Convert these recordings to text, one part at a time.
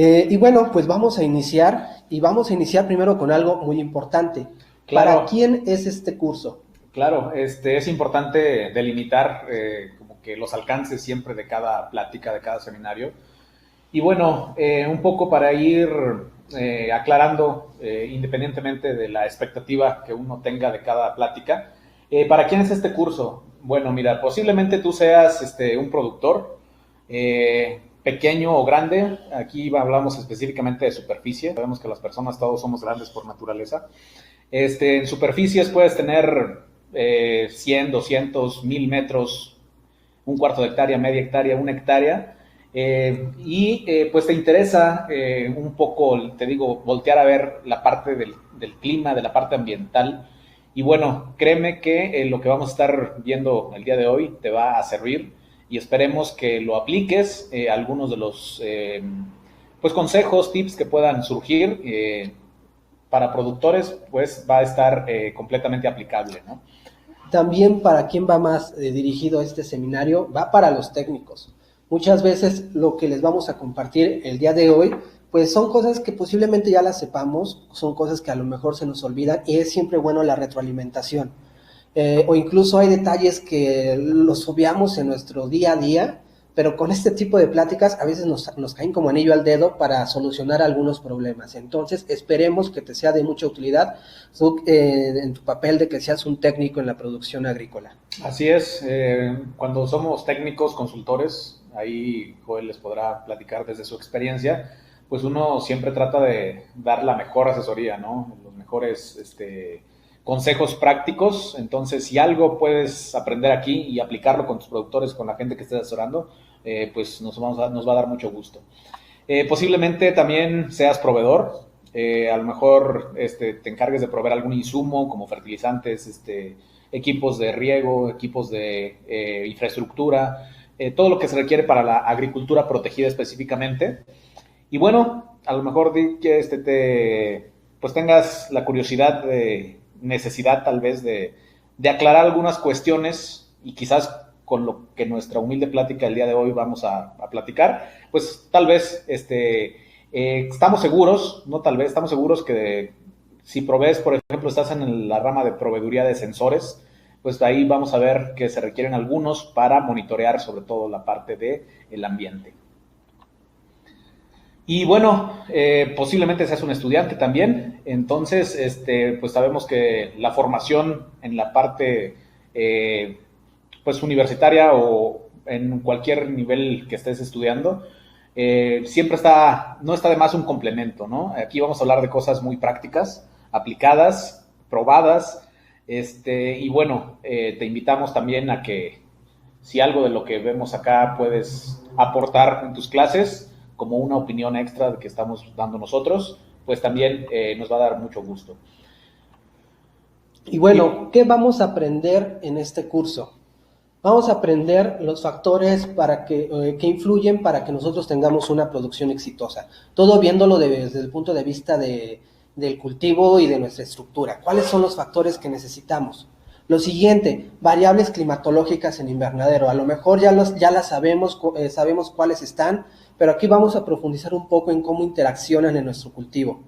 Y bueno, pues vamos a iniciar y vamos a iniciar primero con algo muy importante. ¿Para Claro, quién es este curso? claro, es importante delimitar como que los alcances siempre de cada plática, de cada seminario. Y bueno, un poco para ir aclarando, independientemente de la expectativa que uno tenga de cada plática, ¿para quién es este curso? Bueno, mira, posiblemente tú seas un productor pequeño o grande. Aquí hablamos específicamente de superficie. Sabemos que las personas todos somos grandes por naturaleza. En superficies puedes tener 100, 200, 1000 metros, un cuarto de hectárea, media hectárea, una hectárea, pues te interesa un poco, te digo, voltear a ver la parte del clima, de la parte ambiental. Y bueno, créeme que lo que vamos a estar viendo el día de hoy te va a servir y esperemos que lo apliques, algunos de los pues consejos, tips que puedan surgir para productores, pues va a estar completamente aplicable, ¿no? También para quién va más dirigido este seminario, va para los técnicos. Muchas veces lo que les vamos a compartir el día de hoy, pues son cosas que posiblemente ya las sepamos, son cosas que a lo mejor se nos olvidan y es siempre bueno la retroalimentación. O incluso hay detalles que los obviamos en nuestro día a día, pero con este tipo de pláticas a veces nos caen como anillo al dedo para solucionar algunos problemas. Entonces esperemos que te sea de mucha utilidad en tu papel de que seas un técnico en la producción agrícola. Así es, cuando somos técnicos, consultores, ahí Joel les podrá platicar desde su experiencia, pues uno siempre trata de dar la mejor asesoría, ¿no? Los mejores consejos prácticos. Entonces, si algo puedes aprender aquí y aplicarlo con tus productores, con la gente que estés asesorando, pues nos va a dar mucho gusto. Posiblemente también seas proveedor, a lo mejor te encargues de proveer algún insumo como fertilizantes, equipos de riego, equipos de infraestructura, todo lo que se requiere para la agricultura protegida específicamente. Y bueno, a lo mejor que pues tengas la curiosidad de necesidad tal vez de aclarar algunas cuestiones y quizás con lo que nuestra humilde plática el día de hoy vamos a platicar, pues tal vez estamos seguros, no tal vez, estamos seguros que si provees, por ejemplo, estás en la rama de proveeduría de sensores, pues ahí vamos a ver que se requieren algunos para monitorear sobre todo la parte del ambiente. Y bueno, posiblemente seas un estudiante también, entonces pues sabemos que la formación en la parte pues universitaria o en cualquier nivel que estés estudiando, siempre no está de más un complemento, ¿no? Aquí vamos a hablar de cosas muy prácticas, aplicadas, probadas, y bueno, te invitamos también a que si algo de lo que vemos acá puedes aportar en tus clases como una opinión extra que estamos dando nosotros, pues también nos va a dar mucho gusto. Y Y, bueno, ¿qué vamos a aprender en este curso? Vamos a aprender los factores que influyen para que nosotros tengamos una producción exitosa. Todo viéndolo desde el punto de vista del cultivo y de nuestra estructura. ¿Cuáles son los factores que necesitamos? Lo siguiente, variables climatológicas en invernadero. A lo mejor ya las sabemos, sabemos cuáles están, pero aquí vamos a profundizar un poco en cómo interaccionan en nuestro cultivo.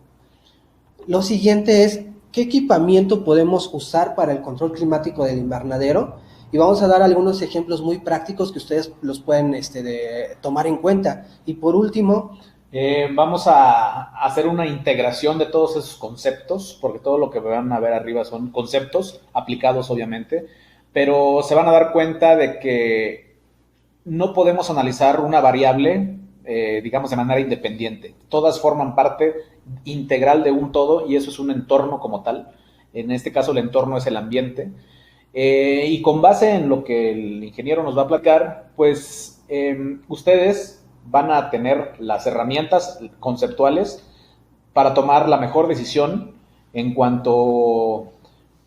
Lo siguiente es, ¿qué equipamiento podemos usar para el control climático del invernadero? Y vamos a dar algunos ejemplos muy prácticos que ustedes los pueden tomar en cuenta. Y por último, vamos a hacer una integración de todos esos conceptos, porque todo lo que van a ver arriba son conceptos aplicados obviamente, pero se van a dar cuenta de que no podemos analizar una variable, digamos, de manera independiente. Todas forman parte integral de un todo y eso es un entorno como tal. En este caso el entorno es el ambiente. Y con base en lo que el ingeniero nos va a platicar, pues ustedes van a tener las herramientas conceptuales para tomar la mejor decisión en cuanto a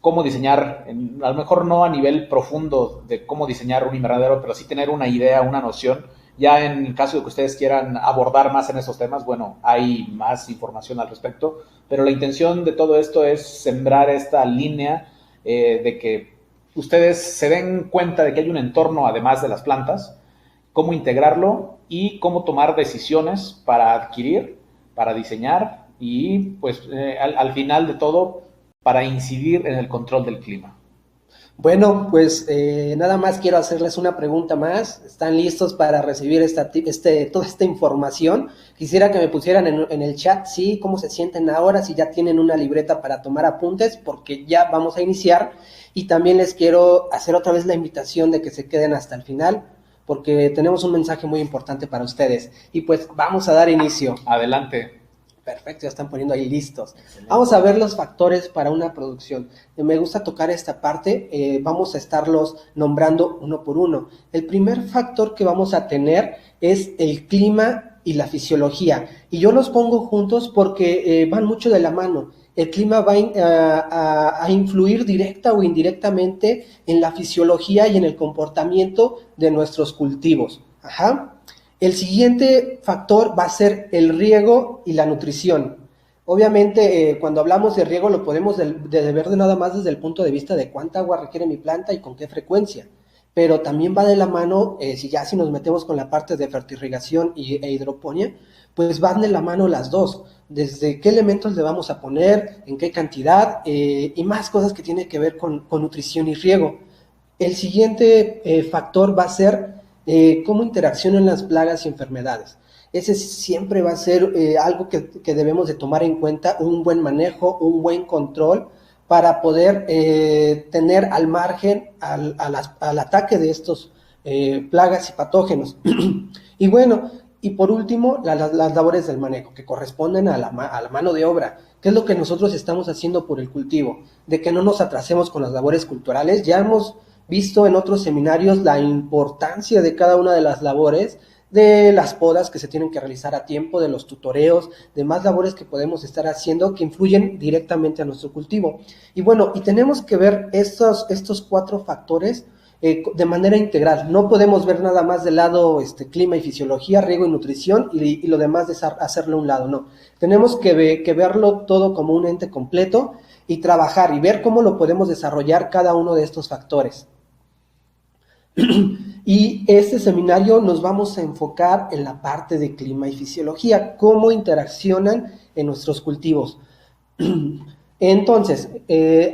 cómo diseñar, a lo mejor no a nivel profundo de cómo diseñar un invernadero, pero sí tener una idea, una noción. Ya en el caso de que ustedes quieran abordar más en esos temas, bueno, hay más información al respecto, pero la intención de todo esto es sembrar esta línea de que ustedes se den cuenta de que hay un entorno además de las plantas, cómo integrarlo y cómo tomar decisiones para adquirir, para diseñar y pues al final de todo para incidir en el control del clima. Bueno, pues nada más quiero hacerles una pregunta más. ¿Están listos para recibir toda esta información? Quisiera que me pusieran en el chat, sí, cómo se sienten ahora, si ya tienen una libreta para tomar apuntes, porque ya vamos a iniciar. Y también les quiero hacer otra vez la invitación de que se queden hasta el final, porque tenemos un mensaje muy importante para ustedes. Y pues vamos a dar inicio. Adelante. Perfecto, ya están poniendo ahí listos. Excelente. Vamos a ver los factores para una producción. Me gusta tocar esta parte, vamos a estarlos nombrando uno por uno. El primer factor que vamos a tener es el clima y la fisiología. Y yo los pongo juntos porque van mucho de la mano. El clima va a influir directa o indirectamente en la fisiología y en el comportamiento de nuestros cultivos. Ajá. El siguiente factor va a ser el riego y la nutrición. Obviamente, cuando hablamos de riego lo podemos ver de nada más desde el punto de vista de cuánta agua requiere mi planta y con qué frecuencia. Pero también va de la mano, si nos metemos con la parte de fertirrigación e hidroponía, pues van de la mano las dos. Desde qué elementos le vamos a poner, en qué cantidad y más cosas que tienen que ver con nutrición y riego. El siguiente factor va a ser cómo interaccionan las plagas y enfermedades. Ese siempre va a ser algo que debemos de tomar en cuenta, un buen manejo, un buen control para poder tener al margen al ataque de estos plagas y patógenos. Y bueno, y por último, las labores del manejo, que corresponden a la mano de obra. ¿Qué es lo que nosotros estamos haciendo por el cultivo? De que no nos atrasemos con las labores culturales. Ya hemos visto en otros seminarios la importancia de cada una de las labores, de las podas que se tienen que realizar a tiempo, de los tutoreos, de más labores que podemos estar haciendo que influyen directamente a nuestro cultivo. Y bueno, y tenemos que ver estos 4 factores de manera integral. No podemos ver nada más del lado clima y fisiología, riego y nutrición y lo demás de hacerlo a un lado, no. Tenemos que verlo todo como un ente completo y trabajar y ver cómo lo podemos desarrollar cada uno de estos factores. Y este seminario nos vamos a enfocar en la parte de clima y fisiología, cómo interaccionan en nuestros cultivos. Entonces,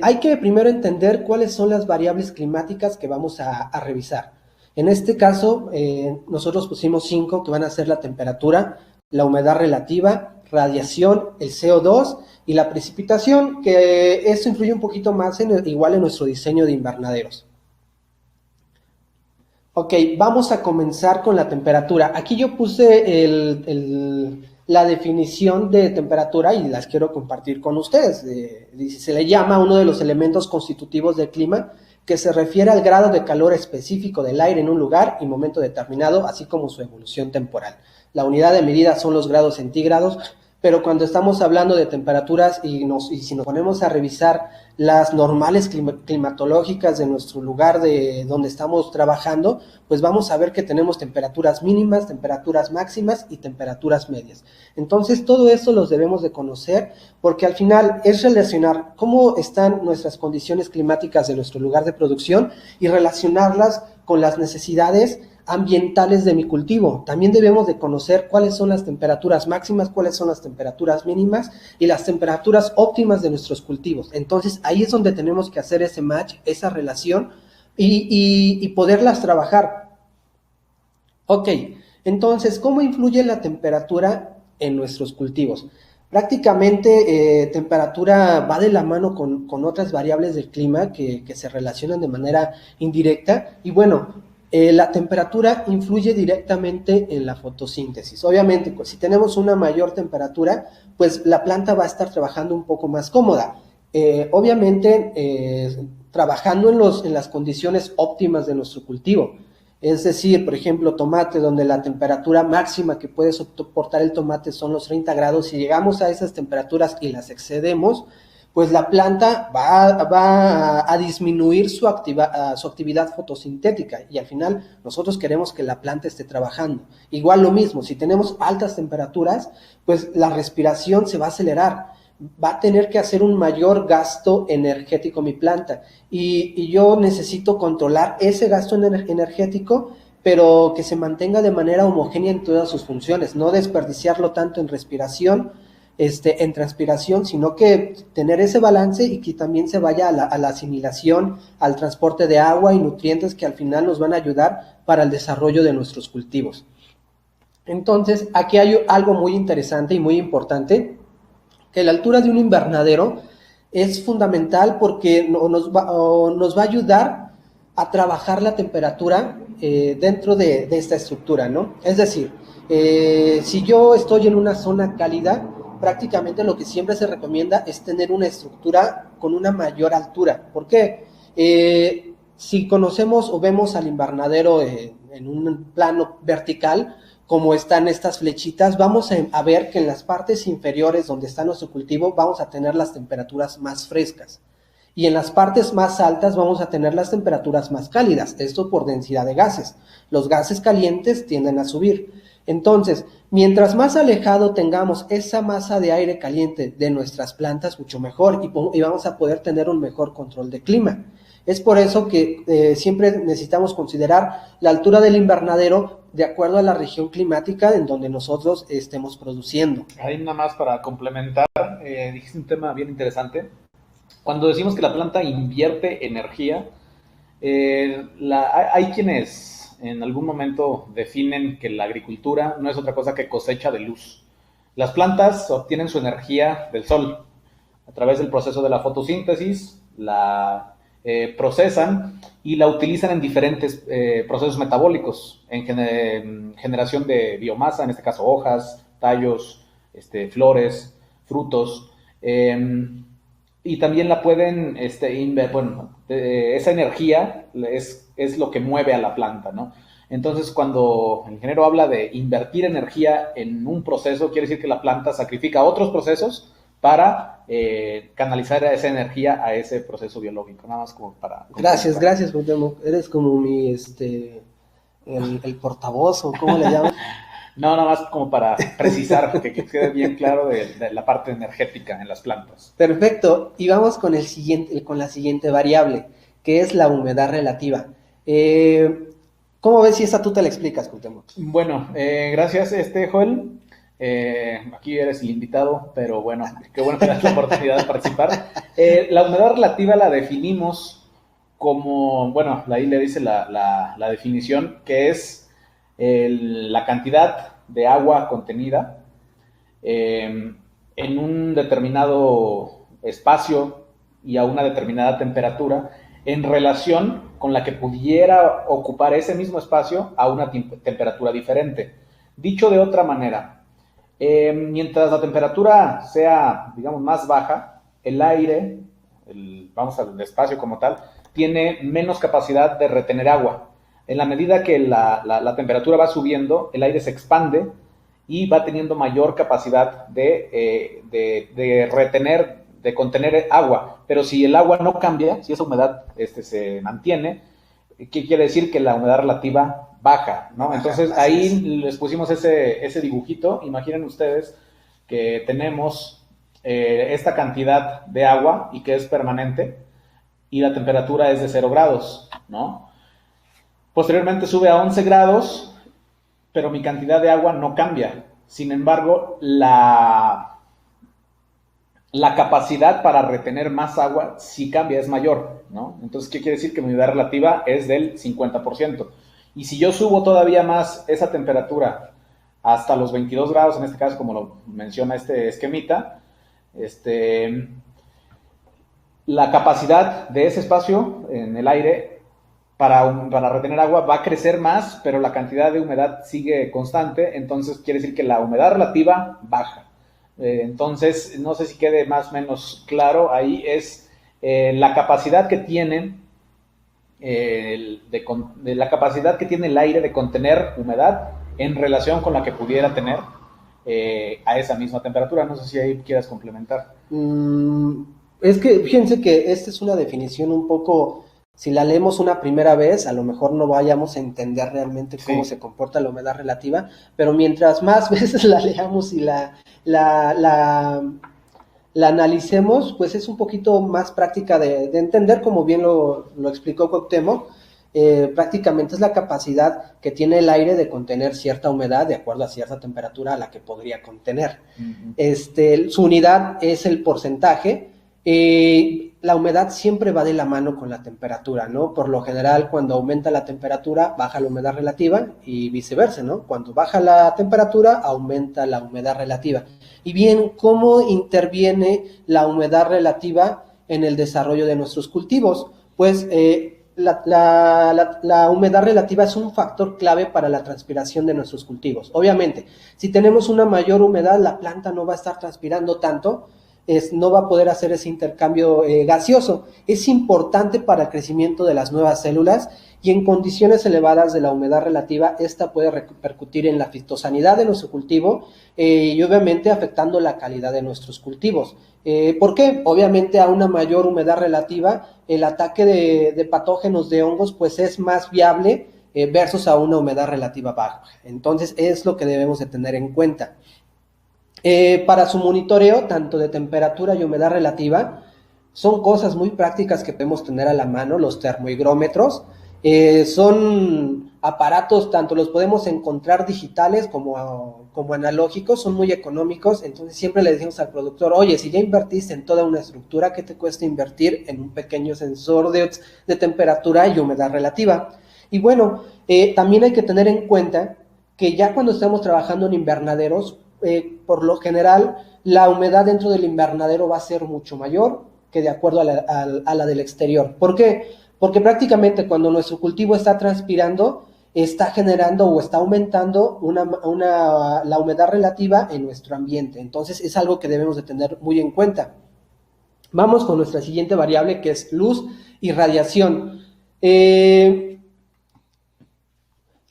hay que primero entender cuáles son las variables climáticas que vamos a revisar. En este caso, nosotros pusimos 5 que van a ser la temperatura, la humedad relativa, radiación, el CO2 y la precipitación, que eso influye un poquito más igual en nuestro diseño de invernaderos. Ok, vamos a comenzar con la temperatura. Aquí yo puse la definición de temperatura y las quiero compartir con ustedes. Se le llama uno de los elementos constitutivos del clima, que se refiere al grado de calor específico del aire en un lugar y momento determinado, así como su evolución temporal. La unidad de medida son los grados centígrados, pero cuando estamos hablando de temperaturas y si nos ponemos a revisar las normales climatológicas de nuestro lugar de donde estamos trabajando, pues vamos a ver que tenemos temperaturas mínimas, temperaturas máximas y temperaturas medias. Entonces todo eso los debemos de conocer porque al final es relacionar cómo están nuestras condiciones climáticas de nuestro lugar de producción y relacionarlas con las necesidades ambientales de mi cultivo. También debemos de conocer cuáles son las temperaturas máximas, cuáles son las temperaturas mínimas y las temperaturas óptimas de nuestros cultivos. Entonces ahí es donde tenemos que hacer ese match, esa relación y poderlas trabajar. Ok, entonces, ¿cómo influye la temperatura en nuestros cultivos? Prácticamente temperatura va de la mano con otras variables del clima que se relacionan de manera indirecta y bueno, la temperatura influye directamente en la fotosíntesis. Obviamente, si tenemos una mayor temperatura, pues la planta va a estar trabajando un poco más cómoda. Obviamente, trabajando en las condiciones óptimas de nuestro cultivo. Es decir, por ejemplo, tomate, donde la temperatura máxima que puede soportar el tomate son los 30 grados. Si llegamos a esas temperaturas y las excedemos, pues la planta va a disminuir su actividad fotosintética y al final nosotros queremos que la planta esté trabajando. Igual lo mismo, si tenemos altas temperaturas, pues la respiración se va a acelerar, va a tener que hacer un mayor gasto energético mi planta y yo necesito controlar ese gasto energético pero que se mantenga de manera homogénea en todas sus funciones, no desperdiciarlo tanto en respiración, en transpiración, sino que tener ese balance y que también se vaya a la asimilación, al transporte de agua y nutrientes que al final nos van a ayudar para el desarrollo de nuestros cultivos. Entonces, aquí hay algo muy interesante y muy importante, que la altura de un invernadero es fundamental porque nos va a ayudar a trabajar la temperatura dentro de esta estructura, ¿no? Es decir, si yo estoy en una zona cálida, prácticamente lo que siempre se recomienda es tener una estructura con una mayor altura. ¿Por qué? Si conocemos o vemos al invernadero en un plano vertical, como están estas flechitas, vamos a ver que en las partes inferiores donde está nuestro cultivo vamos a tener las temperaturas más frescas. Y en las partes más altas vamos a tener las temperaturas más cálidas, esto por densidad de gases. Los gases calientes tienden a subir. Entonces, mientras más alejado tengamos esa masa de aire caliente de nuestras plantas, mucho mejor, y vamos a poder tener un mejor control de clima. Es por eso que siempre necesitamos considerar la altura del invernadero de acuerdo a la región climática en donde nosotros estemos produciendo. Ahí nada más para complementar, dijiste un tema bien interesante. Cuando decimos que la planta invierte energía, hay quienes en algún momento definen que la agricultura no es otra cosa que cosecha de luz. Las plantas obtienen su energía del sol a través del proceso de la fotosíntesis, la procesan y la utilizan en diferentes procesos metabólicos, en generación de biomasa, en este caso hojas, tallos, flores, frutos, y también la pueden, esa energía es lo que mueve a la planta, ¿no? Entonces, cuando el ingeniero habla de invertir energía en un proceso, quiere decir que la planta sacrifica otros procesos para canalizar esa energía a ese proceso biológico, nada más como para... Gracias, Cuauhtémoc. Eres como mi, el portavoz, o ¿cómo le llaman? No, nada más como para precisar, que quede bien claro de la parte energética en las plantas. Perfecto, y vamos con la siguiente variable, que es la humedad relativa. ¿Cómo ves si esta tú te la explicas, Cuauhtémoc? Bueno, gracias, Joel. Aquí eres el invitado, pero bueno, qué bueno que das la oportunidad de participar. La humedad relativa la definimos como, bueno, ahí le dice la definición, que es la cantidad de agua contenida en un determinado espacio y a una determinada temperatura en relación con la que pudiera ocupar ese mismo espacio a una temperatura diferente. Dicho de otra manera, mientras la temperatura sea, digamos, más baja, el aire, vamos al espacio como tal, tiene menos capacidad de retener agua. En la medida que la temperatura va subiendo, el aire se expande y va teniendo mayor capacidad de retener, de contener agua. Pero si el agua no cambia, si esa humedad se mantiene, ¿qué quiere decir? Que la humedad relativa baja, ¿no? Entonces ahí les pusimos ese dibujito. Imaginen ustedes que tenemos esta cantidad de agua y que es permanente y la temperatura es de 0 grados, ¿no? Posteriormente sube a 11 grados, pero mi cantidad de agua no cambia. Sin embargo, la capacidad para retener más agua sí cambia, es mayor, ¿no? Entonces, ¿qué quiere decir? Que mi humedad relativa es del 50%. Y si yo subo todavía más esa temperatura hasta los 22 grados, en este caso, como lo menciona este esquemita, la capacidad de ese espacio en el aire para retener agua va a crecer más, pero la cantidad de humedad sigue constante, entonces quiere decir que la humedad relativa baja. Entonces, no sé si quede más o menos claro, ahí es la capacidad que tiene la capacidad que tiene el aire de contener humedad en relación con la que pudiera tener a esa misma temperatura. No sé si ahí quieras complementar. Es que fíjense que esta es una definición un poco, si la leemos una primera vez, a lo mejor no vayamos a entender realmente cómo se comporta la humedad relativa, pero mientras más veces la leamos y la analicemos, pues es un poquito más práctica de entender, como bien lo explicó Cuauhtémoc. Prácticamente es la capacidad que tiene el aire de contener cierta humedad de acuerdo a cierta temperatura a la que podría contener. Su unidad es el porcentaje. La humedad siempre va de la mano con la temperatura, ¿no? Por lo general, cuando aumenta la temperatura, baja la humedad relativa y viceversa, ¿no? Cuando baja la temperatura, aumenta la humedad relativa. Y bien, ¿cómo interviene la humedad relativa en el desarrollo de nuestros cultivos? Pues la humedad relativa es un factor clave para la transpiración de nuestros cultivos. Obviamente, si tenemos una mayor humedad, la planta no va a estar transpirando tanto, no va a poder hacer ese intercambio gaseoso. Es importante para el crecimiento de las nuevas células y en condiciones elevadas de la humedad relativa, esta puede repercutir en la fitosanidad de nuestro cultivo y obviamente afectando la calidad de nuestros cultivos. ¿Por qué? Obviamente a una mayor humedad relativa, el ataque de patógenos de hongos pues es más viable versus a una humedad relativa baja. Entonces es lo que debemos de tener en cuenta. Para su monitoreo, tanto de temperatura y humedad relativa, son cosas muy prácticas que podemos tener a la mano, los termohigrómetros. Son aparatos, tanto los podemos encontrar digitales como analógicos, son muy económicos, entonces siempre le decimos al productor, oye, si ya invertiste en toda una estructura, ¿qué te cuesta invertir en un pequeño sensor de temperatura y humedad relativa? Y bueno, también hay que tener en cuenta que ya cuando estamos trabajando en invernaderos, por lo general, la humedad dentro del invernadero va a ser mucho mayor que de acuerdo a la del exterior. ¿Por qué? Porque prácticamente cuando nuestro cultivo está transpirando, está generando o está aumentando la humedad relativa en nuestro ambiente. Entonces es algo que debemos de tener muy en cuenta. Vamos con nuestra siguiente variable, que es luz y radiación.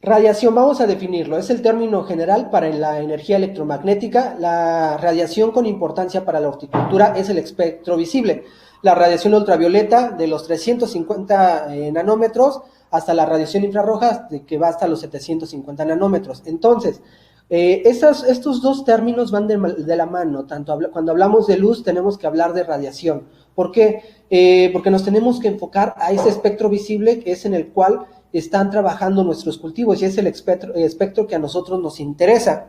Radiación, vamos a definirlo, es el término general para la energía electromagnética. La radiación con importancia para la horticultura es el espectro visible. La radiación ultravioleta de los 350 nanómetros hasta la radiación infrarroja que va hasta los 750 nanómetros. Entonces, estos dos términos van de la mano. Cuando hablamos de luz tenemos que hablar de radiación. ¿Por qué? Porque nos tenemos que enfocar a ese espectro visible que es en el cual están trabajando nuestros cultivos y es el espectro que a nosotros nos interesa.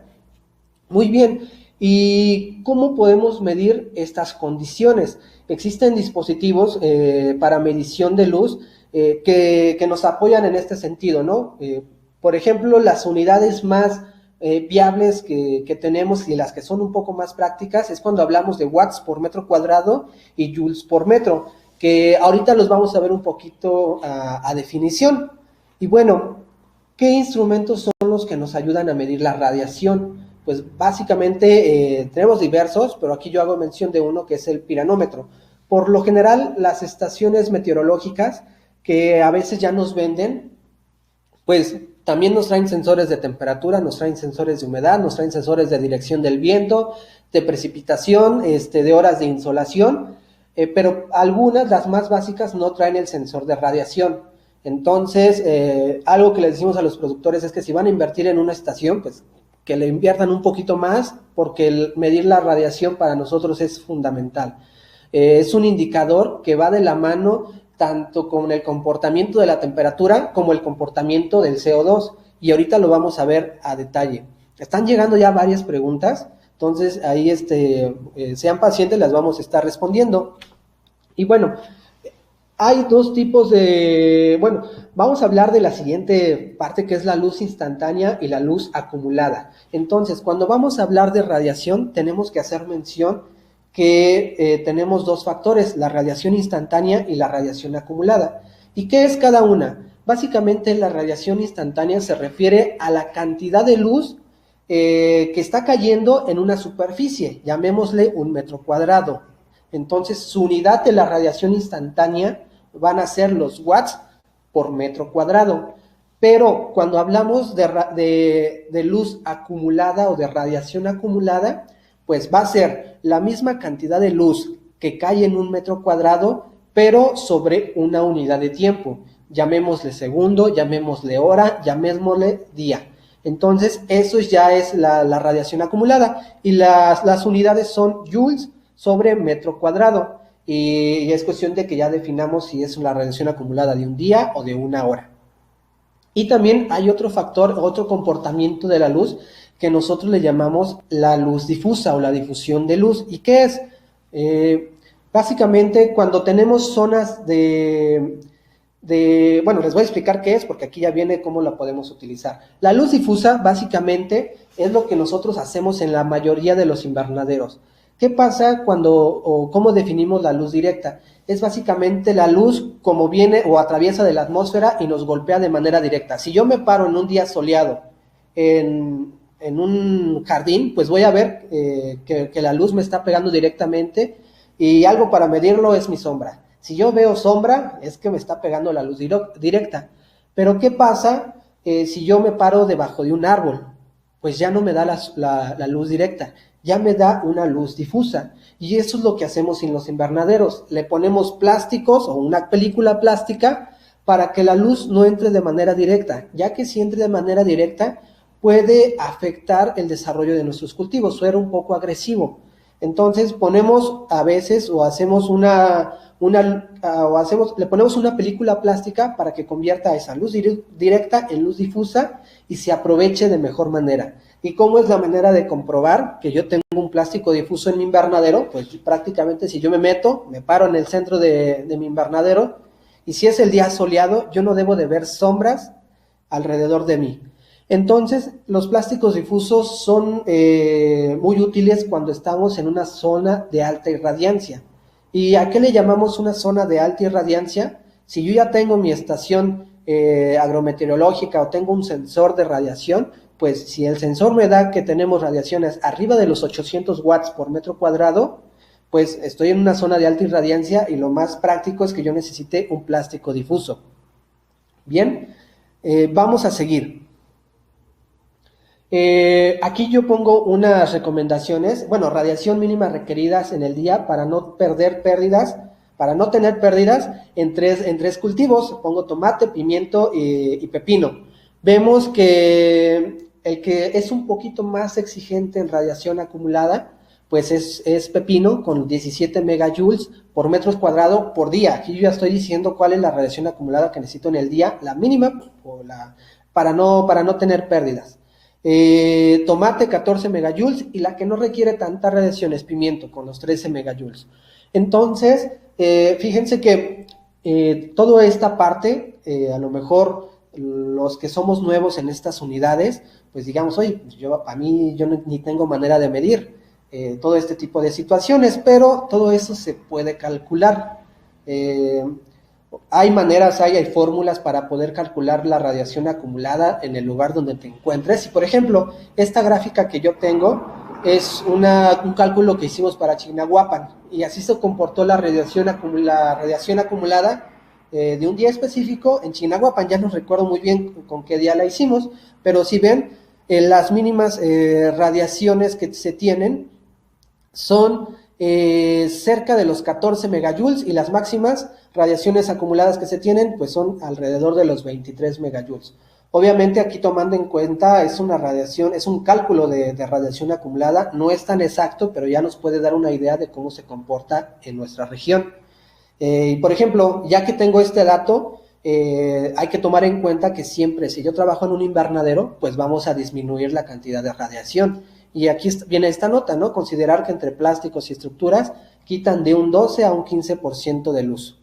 Muy bien, ¿y cómo podemos medir estas condiciones? Existen dispositivos para medición de luz que nos apoyan en este sentido, ¿no? Por ejemplo, las unidades más viables que tenemos y las que son un poco más prácticas es cuando hablamos de watts por metro cuadrado y joules por metro, que ahorita los vamos a ver un poquito a definición. Y bueno, ¿qué instrumentos son los que nos ayudan a medir la radiación? Pues básicamente tenemos diversos, pero aquí yo hago mención de uno que es el piranómetro. Por lo general, las estaciones meteorológicas que a veces ya nos venden, pues también nos traen sensores de temperatura, nos traen sensores de humedad, nos traen sensores de dirección del viento, de precipitación, de horas de insolación, pero algunas, las más básicas, no traen el sensor de radiación. Entonces, algo que les decimos a los productores es que si van a invertir en una estación, pues que le inviertan un poquito más, porque el medir la radiación para nosotros es fundamental. Es un indicador que va de la mano tanto con el comportamiento de la temperatura como el comportamiento del CO2, y ahorita lo vamos a ver a detalle. Están llegando ya varias preguntas, entonces ahí sean pacientes, las vamos a estar respondiendo. Y bueno, hay dos tipos vamos a hablar de la siguiente parte, que es la luz instantánea y la luz acumulada. Entonces, cuando vamos a hablar de radiación, tenemos que hacer mención que tenemos dos factores, la radiación instantánea y la radiación acumulada. ¿Y qué es cada una? Básicamente, la radiación instantánea se refiere a la cantidad de luz que está cayendo en una superficie, llamémosle un metro cuadrado. Entonces, su unidad de la radiación instantánea van a ser los watts por metro cuadrado. Pero cuando hablamos de luz acumulada o de radiación acumulada, pues va a ser la misma cantidad de luz que cae en un metro cuadrado, pero sobre una unidad de tiempo. Llamémosle segundo, llamémosle hora, llamémosle día. Entonces, eso ya es la radiación acumulada. Y las unidades son joules sobre metro cuadrado. Y es cuestión de que ya definamos si es la radiación acumulada de un día o de una hora. Y también hay otro factor, otro comportamiento de la luz que nosotros le llamamos la luz difusa o la difusión de luz. ¿Y qué es? Básicamente, cuando tenemos zonas bueno, les voy a explicar qué es, porque aquí ya viene cómo la podemos utilizar. La luz difusa, básicamente, es lo que nosotros hacemos en la mayoría de los invernaderos. ¿Qué pasa o cómo definimos la luz directa? Es básicamente la luz como viene o atraviesa de la atmósfera y nos golpea de manera directa. Si yo me paro en un día soleado en un jardín, pues voy a ver que la luz me está pegando directamente, y algo para medirlo es mi sombra. Si yo veo sombra, es que me está pegando la luz directa. Pero ¿qué pasa si yo me paro debajo de un árbol? Pues ya no me da la luz directa, ya me da una luz difusa. Y eso es lo que hacemos en los invernaderos. Le ponemos plásticos o una película plástica para que la luz no entre de manera directa, ya que si entre de manera directa puede afectar el desarrollo de nuestros cultivos, suena un poco agresivo. Entonces ponemos a veces o hacemos le ponemos una película plástica para que convierta esa luz directa en luz difusa y se aproveche de mejor manera. ¿Y cómo es la manera de comprobar que yo tengo un plástico difuso en mi invernadero? Pues prácticamente si yo me paro en el centro de mi invernadero, y si es el día soleado, yo no debo de ver sombras alrededor de mí. Entonces, los plásticos difusos son muy útiles cuando estamos en una zona de alta irradiancia. ¿Y a qué le llamamos una zona de alta irradiancia? Si yo ya tengo mi estación agrometeorológica o tengo un sensor de radiación, pues si el sensor me da que tenemos radiaciones arriba de los 800 watts por metro cuadrado, pues estoy en una zona de alta irradiancia y lo más práctico es que yo necesite un plástico difuso. Bien, vamos a seguir. Aquí yo pongo unas recomendaciones, bueno, radiación mínima requeridas en el día para no tener pérdidas en tres cultivos. Pongo tomate, pimiento y pepino. Vemos que el que es un poquito más exigente en radiación acumulada, pues es pepino con 17 megajoules por metros cuadrado por día. Aquí yo ya estoy diciendo cuál es la radiación acumulada que necesito en el día, la mínima para no tener pérdidas. Tomate 14 megajoules y la que no requiere tanta radiación es pimiento con los 13 megajoules. Entonces, fíjense que toda esta parte, a lo mejor los que somos nuevos en estas unidades, pues digamos, oye, yo ni tengo manera de medir todo este tipo de situaciones, pero todo eso se puede calcular. Hay maneras, hay fórmulas para poder calcular la radiación acumulada en el lugar donde te encuentres. Y por ejemplo, esta gráfica que yo tengo es un cálculo que hicimos para Chignahuapan, y así se comportó la radiación acumulada de un día específico en Chignahuapan. Ya no recuerdo muy bien con qué día la hicimos, pero si ven, las mínimas radiaciones que se tienen son cerca de los 14 megajoules, y las máximas radiaciones acumuladas que se tienen pues son alrededor de los 23 megajoules. Obviamente aquí tomando en cuenta es un cálculo de radiación acumulada, no es tan exacto, pero ya nos puede dar una idea de cómo se comporta en nuestra región. Por ejemplo, ya que tengo este dato, hay que tomar en cuenta que siempre, si yo trabajo en un invernadero, pues vamos a disminuir la cantidad de radiación. Y aquí viene esta nota, ¿no? Considerar que entre plásticos y estructuras quitan de un 12 a un 15% de luz.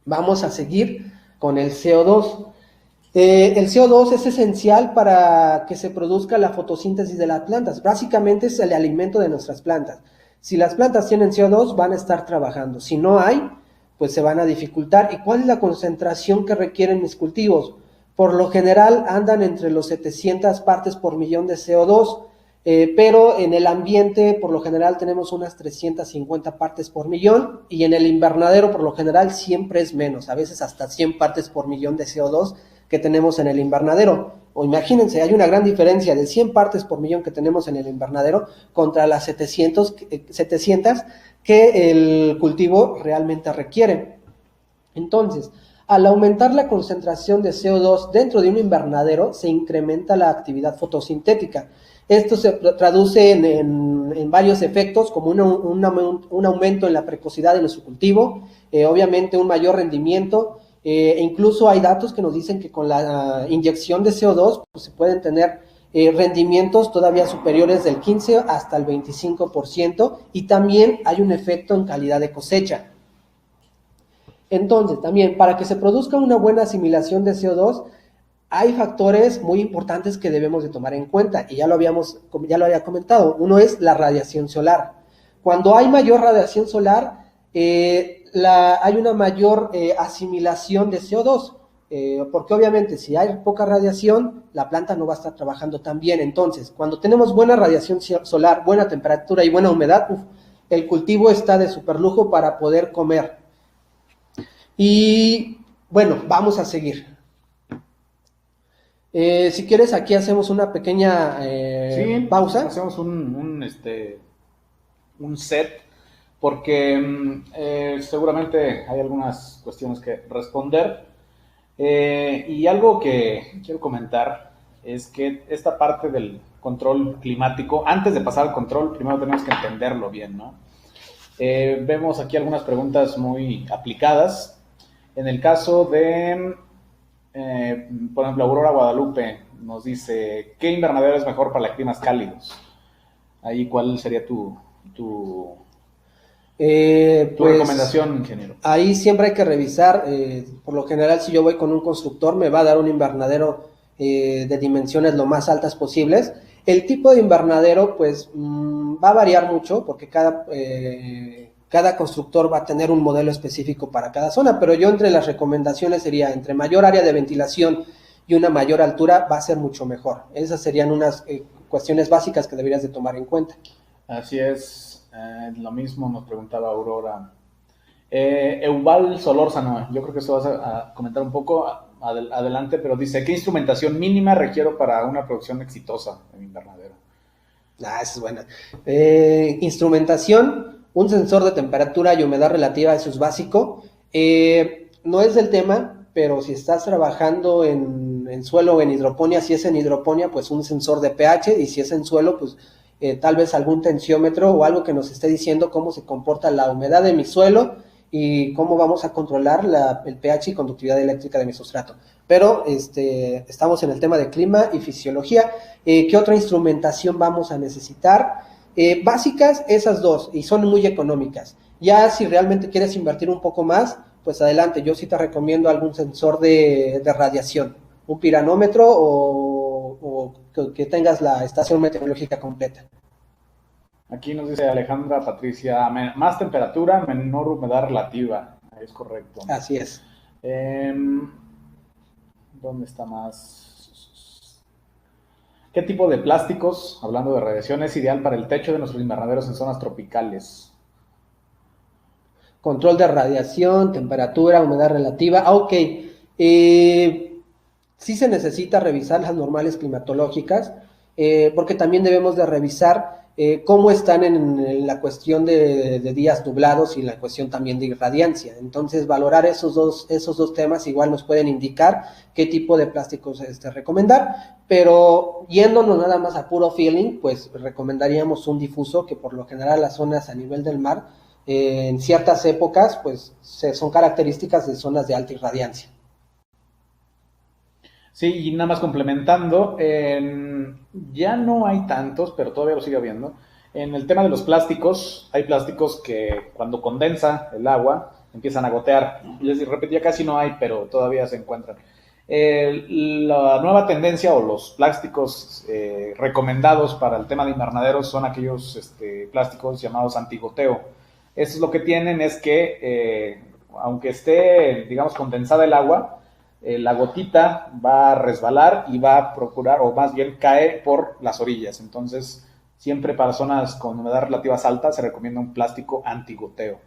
Vamos a seguir con el CO2. El CO2 es esencial para que se produzca la fotosíntesis de las plantas. Básicamente es el alimento de nuestras plantas. Si las plantas tienen CO2, van a estar trabajando. Si no hay, pues se van a dificultar. ¿Y cuál es la concentración que requieren mis cultivos? Por lo general andan entre los 700 partes por millón de CO2, pero en el ambiente por lo general tenemos unas 350 partes por millón, y en el invernadero por lo general siempre es menos, a veces hasta 100 partes por millón de CO2 que tenemos en el invernadero. O imagínense, hay una gran diferencia de 100 partes por millón que tenemos en el invernadero contra las 700 que el cultivo realmente requiere. Entonces, al aumentar la concentración de CO2 dentro de un invernadero, se incrementa la actividad fotosintética. Esto se traduce en varios efectos, como un aumento en la precocidad de nuestro cultivo, obviamente un mayor rendimiento, Incluso hay datos que nos dicen que con la inyección de CO2 pues, se pueden tener rendimientos todavía superiores del 15 hasta el 25%, y también hay un efecto en calidad de cosecha. Entonces, también para que se produzca una buena asimilación de CO2, hay factores muy importantes que debemos de tomar en cuenta, y ya lo había comentado. Uno es la radiación solar. Cuando hay mayor radiación solar, hay una mayor asimilación de CO2, porque obviamente si hay poca radiación, la planta no va a estar trabajando tan bien. Entonces, cuando tenemos buena radiación solar, buena temperatura y buena humedad, el cultivo está de super lujo para poder comer. Y bueno, vamos a seguir. Si quieres, aquí hacemos una pequeña pausa. Hacemos un set, porque seguramente hay algunas cuestiones que responder. Y algo que quiero comentar es que esta parte del control climático, antes de pasar al control, primero tenemos que entenderlo bien, ¿no? Vemos aquí algunas preguntas muy aplicadas. En el caso de, por ejemplo, Aurora Guadalupe nos dice, ¿qué invernadero es mejor para climas cálidos? Ahí, ¿cuál sería tu recomendación, ingeniero? Ahí siempre hay que revisar. Por lo general, si yo voy con un constructor, me va a dar un invernadero de dimensiones lo más altas posibles. El tipo de invernadero, pues, va a variar mucho, porque cada constructor va a tener un modelo específico para cada zona, pero yo entre las recomendaciones sería, entre mayor área de ventilación y una mayor altura, va a ser mucho mejor. Esas serían unas cuestiones básicas que deberías de tomar en cuenta. Así es, lo mismo nos preguntaba Aurora. Eubal Solórzano, yo creo que eso vas a comentar un poco adelante, pero dice, ¿qué instrumentación mínima requiero para una producción exitosa en invernadero? Esa es buena. Instrumentación, un sensor de temperatura y humedad relativa, eso es básico. No es del tema, pero si estás trabajando en suelo o en hidroponía, si es en hidroponía, pues un sensor de pH, y si es en suelo, pues tal vez algún tensiómetro o algo que nos esté diciendo cómo se comporta la humedad de mi suelo y cómo vamos a controlar el pH y conductividad eléctrica de mi sustrato. Pero estamos en el tema de clima y fisiología. ¿Qué otra instrumentación vamos a necesitar? Básicas, esas dos, y son muy económicas. Ya si realmente quieres invertir un poco más, pues adelante. Yo sí te recomiendo algún sensor de radiación, un piranómetro o que tengas la estación meteorológica completa. Aquí nos dice Alejandra Patricia, más temperatura, menor humedad relativa. Es correcto. Así es. ¿Dónde está más? ¿Qué tipo de plásticos, hablando de radiación, es ideal para el techo de nuestros invernaderos en zonas tropicales? Control de radiación, temperatura, humedad relativa. Ok. Sí se necesita revisar las normales climatológicas, porque también debemos de revisar cómo están en la cuestión de días nublados y la cuestión también de irradiancia. Entonces, valorar esos dos temas igual nos pueden indicar qué tipo de plásticos recomendar, pero yéndonos nada más a puro feeling, pues recomendaríamos un difuso, que por lo general las zonas a nivel del mar, en ciertas épocas, pues son características de zonas de alta irradiancia. Sí, y nada más complementando, ya no hay tantos, pero todavía lo sigue habiendo. En el tema de los plásticos, hay plásticos que cuando condensa el agua empiezan a gotear. Les repito, ya casi no hay, pero todavía se encuentran. La nueva tendencia o los plásticos recomendados para el tema de invernaderos son aquellos plásticos llamados antigoteo. Eso es lo que tienen, es que aunque esté, digamos, condensada el agua, la gotita va a resbalar y va a procurar, o más bien cae por las orillas. Entonces, siempre para zonas con humedad relativa alta se recomienda un plástico antigoteo,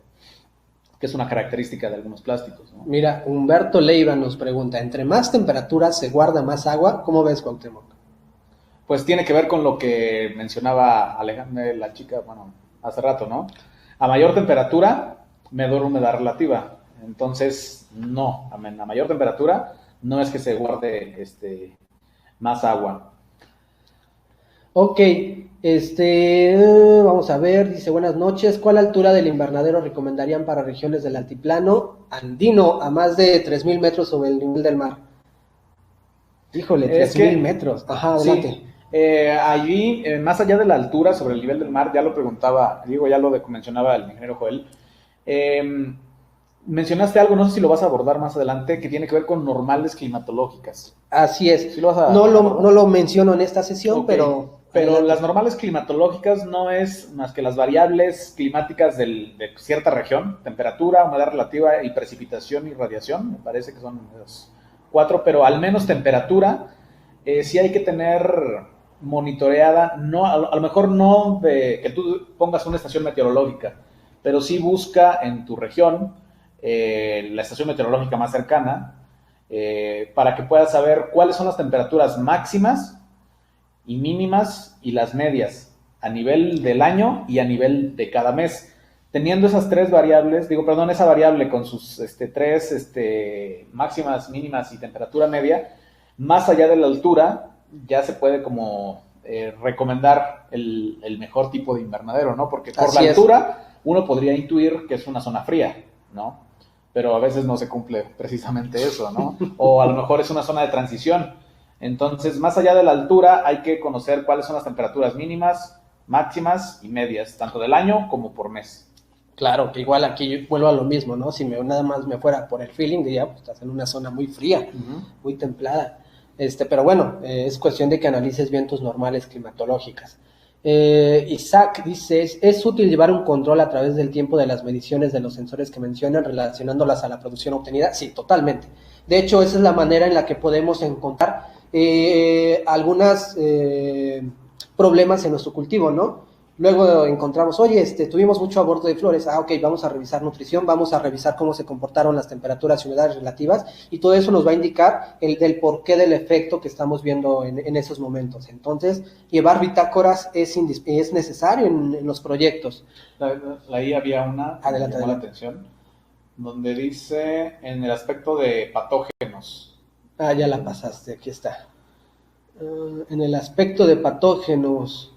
que es una característica de algunos plásticos, ¿no? Mira, Humberto Leiva nos pregunta, ¿entre más temperatura se guarda más agua? ¿Cómo ves, Cuauhtémoc? Pues tiene que ver con lo que mencionaba Alejandra, la chica, bueno, hace rato, ¿no? A mayor temperatura, menor humedad relativa. Entonces, no, a mayor temperatura no es que se guarde más agua. Ok, vamos a ver, dice buenas noches, ¿cuál altura del invernadero recomendarían para regiones del altiplano andino a más de 3.000 metros sobre el nivel del mar? Híjole, Es 3.000 que, metros, ajá, sí, adelante. allí, más allá de la altura sobre el nivel del mar, ya lo preguntaba, digo, ya lo mencionaba el ingeniero Joel, eh, mencionaste algo, no sé si lo vas a abordar más adelante, que tiene que ver con normales climatológicas. Así es, ¿Sí lo vas a no lo, abordar? no lo menciono en esta sesión, Ok, pero pero las adelante. normales climatológicas no es más que las variables climáticas de cierta región, temperatura, humedad relativa y precipitación y radiación, me parece que son esas cuatro, pero al menos temperatura sí hay que tener monitoreada, no, a lo mejor no de que tú pongas una estación meteorológica, pero sí busca en tu región la estación meteorológica más cercana para que puedas saber cuáles son las temperaturas máximas y mínimas y las medias a nivel del año y a nivel de cada mes. Teniendo esas tres variables, digo, perdón, esa variable con sus tres máximas, mínimas y temperatura media, más allá de la altura, ya se puede como recomendar el mejor tipo de invernadero, ¿no? Porque por la Así es. altura uno podría intuir que es una zona fría, ¿no? Pero a veces no se cumple precisamente eso, ¿no? O a lo mejor es una zona de transición. Entonces, más allá de la altura, hay que conocer cuáles son las temperaturas mínimas, máximas y medias, tanto del año como por mes. Claro, que igual aquí vuelvo a lo mismo, ¿no? Si nada más me fuera por el feeling, diría, pues estás en una zona muy fría, Uh -huh. muy templada. Pero bueno, es cuestión de que analices bien tus normales climatológicas. Isaac dice, ¿es útil llevar un control a través del tiempo de las mediciones de los sensores que mencionan, relacionándolas a la producción obtenida? Sí, totalmente. De hecho, esa es la manera en la que podemos encontrar algunos problemas en nuestro cultivo, ¿no? Luego encontramos, oye, tuvimos mucho aborto de flores, ok, vamos a revisar nutrición, vamos a revisar cómo se comportaron las temperaturas y humedades relativas, y todo eso nos va a indicar del porqué del efecto que estamos viendo en esos momentos. Entonces, llevar bitácoras es necesario en los proyectos. Ahí había una que me Adelante, llamó la adelante. atención, donde dice en el aspecto de patógenos. Ah, ya la pasaste, aquí está. En el aspecto de patógenos,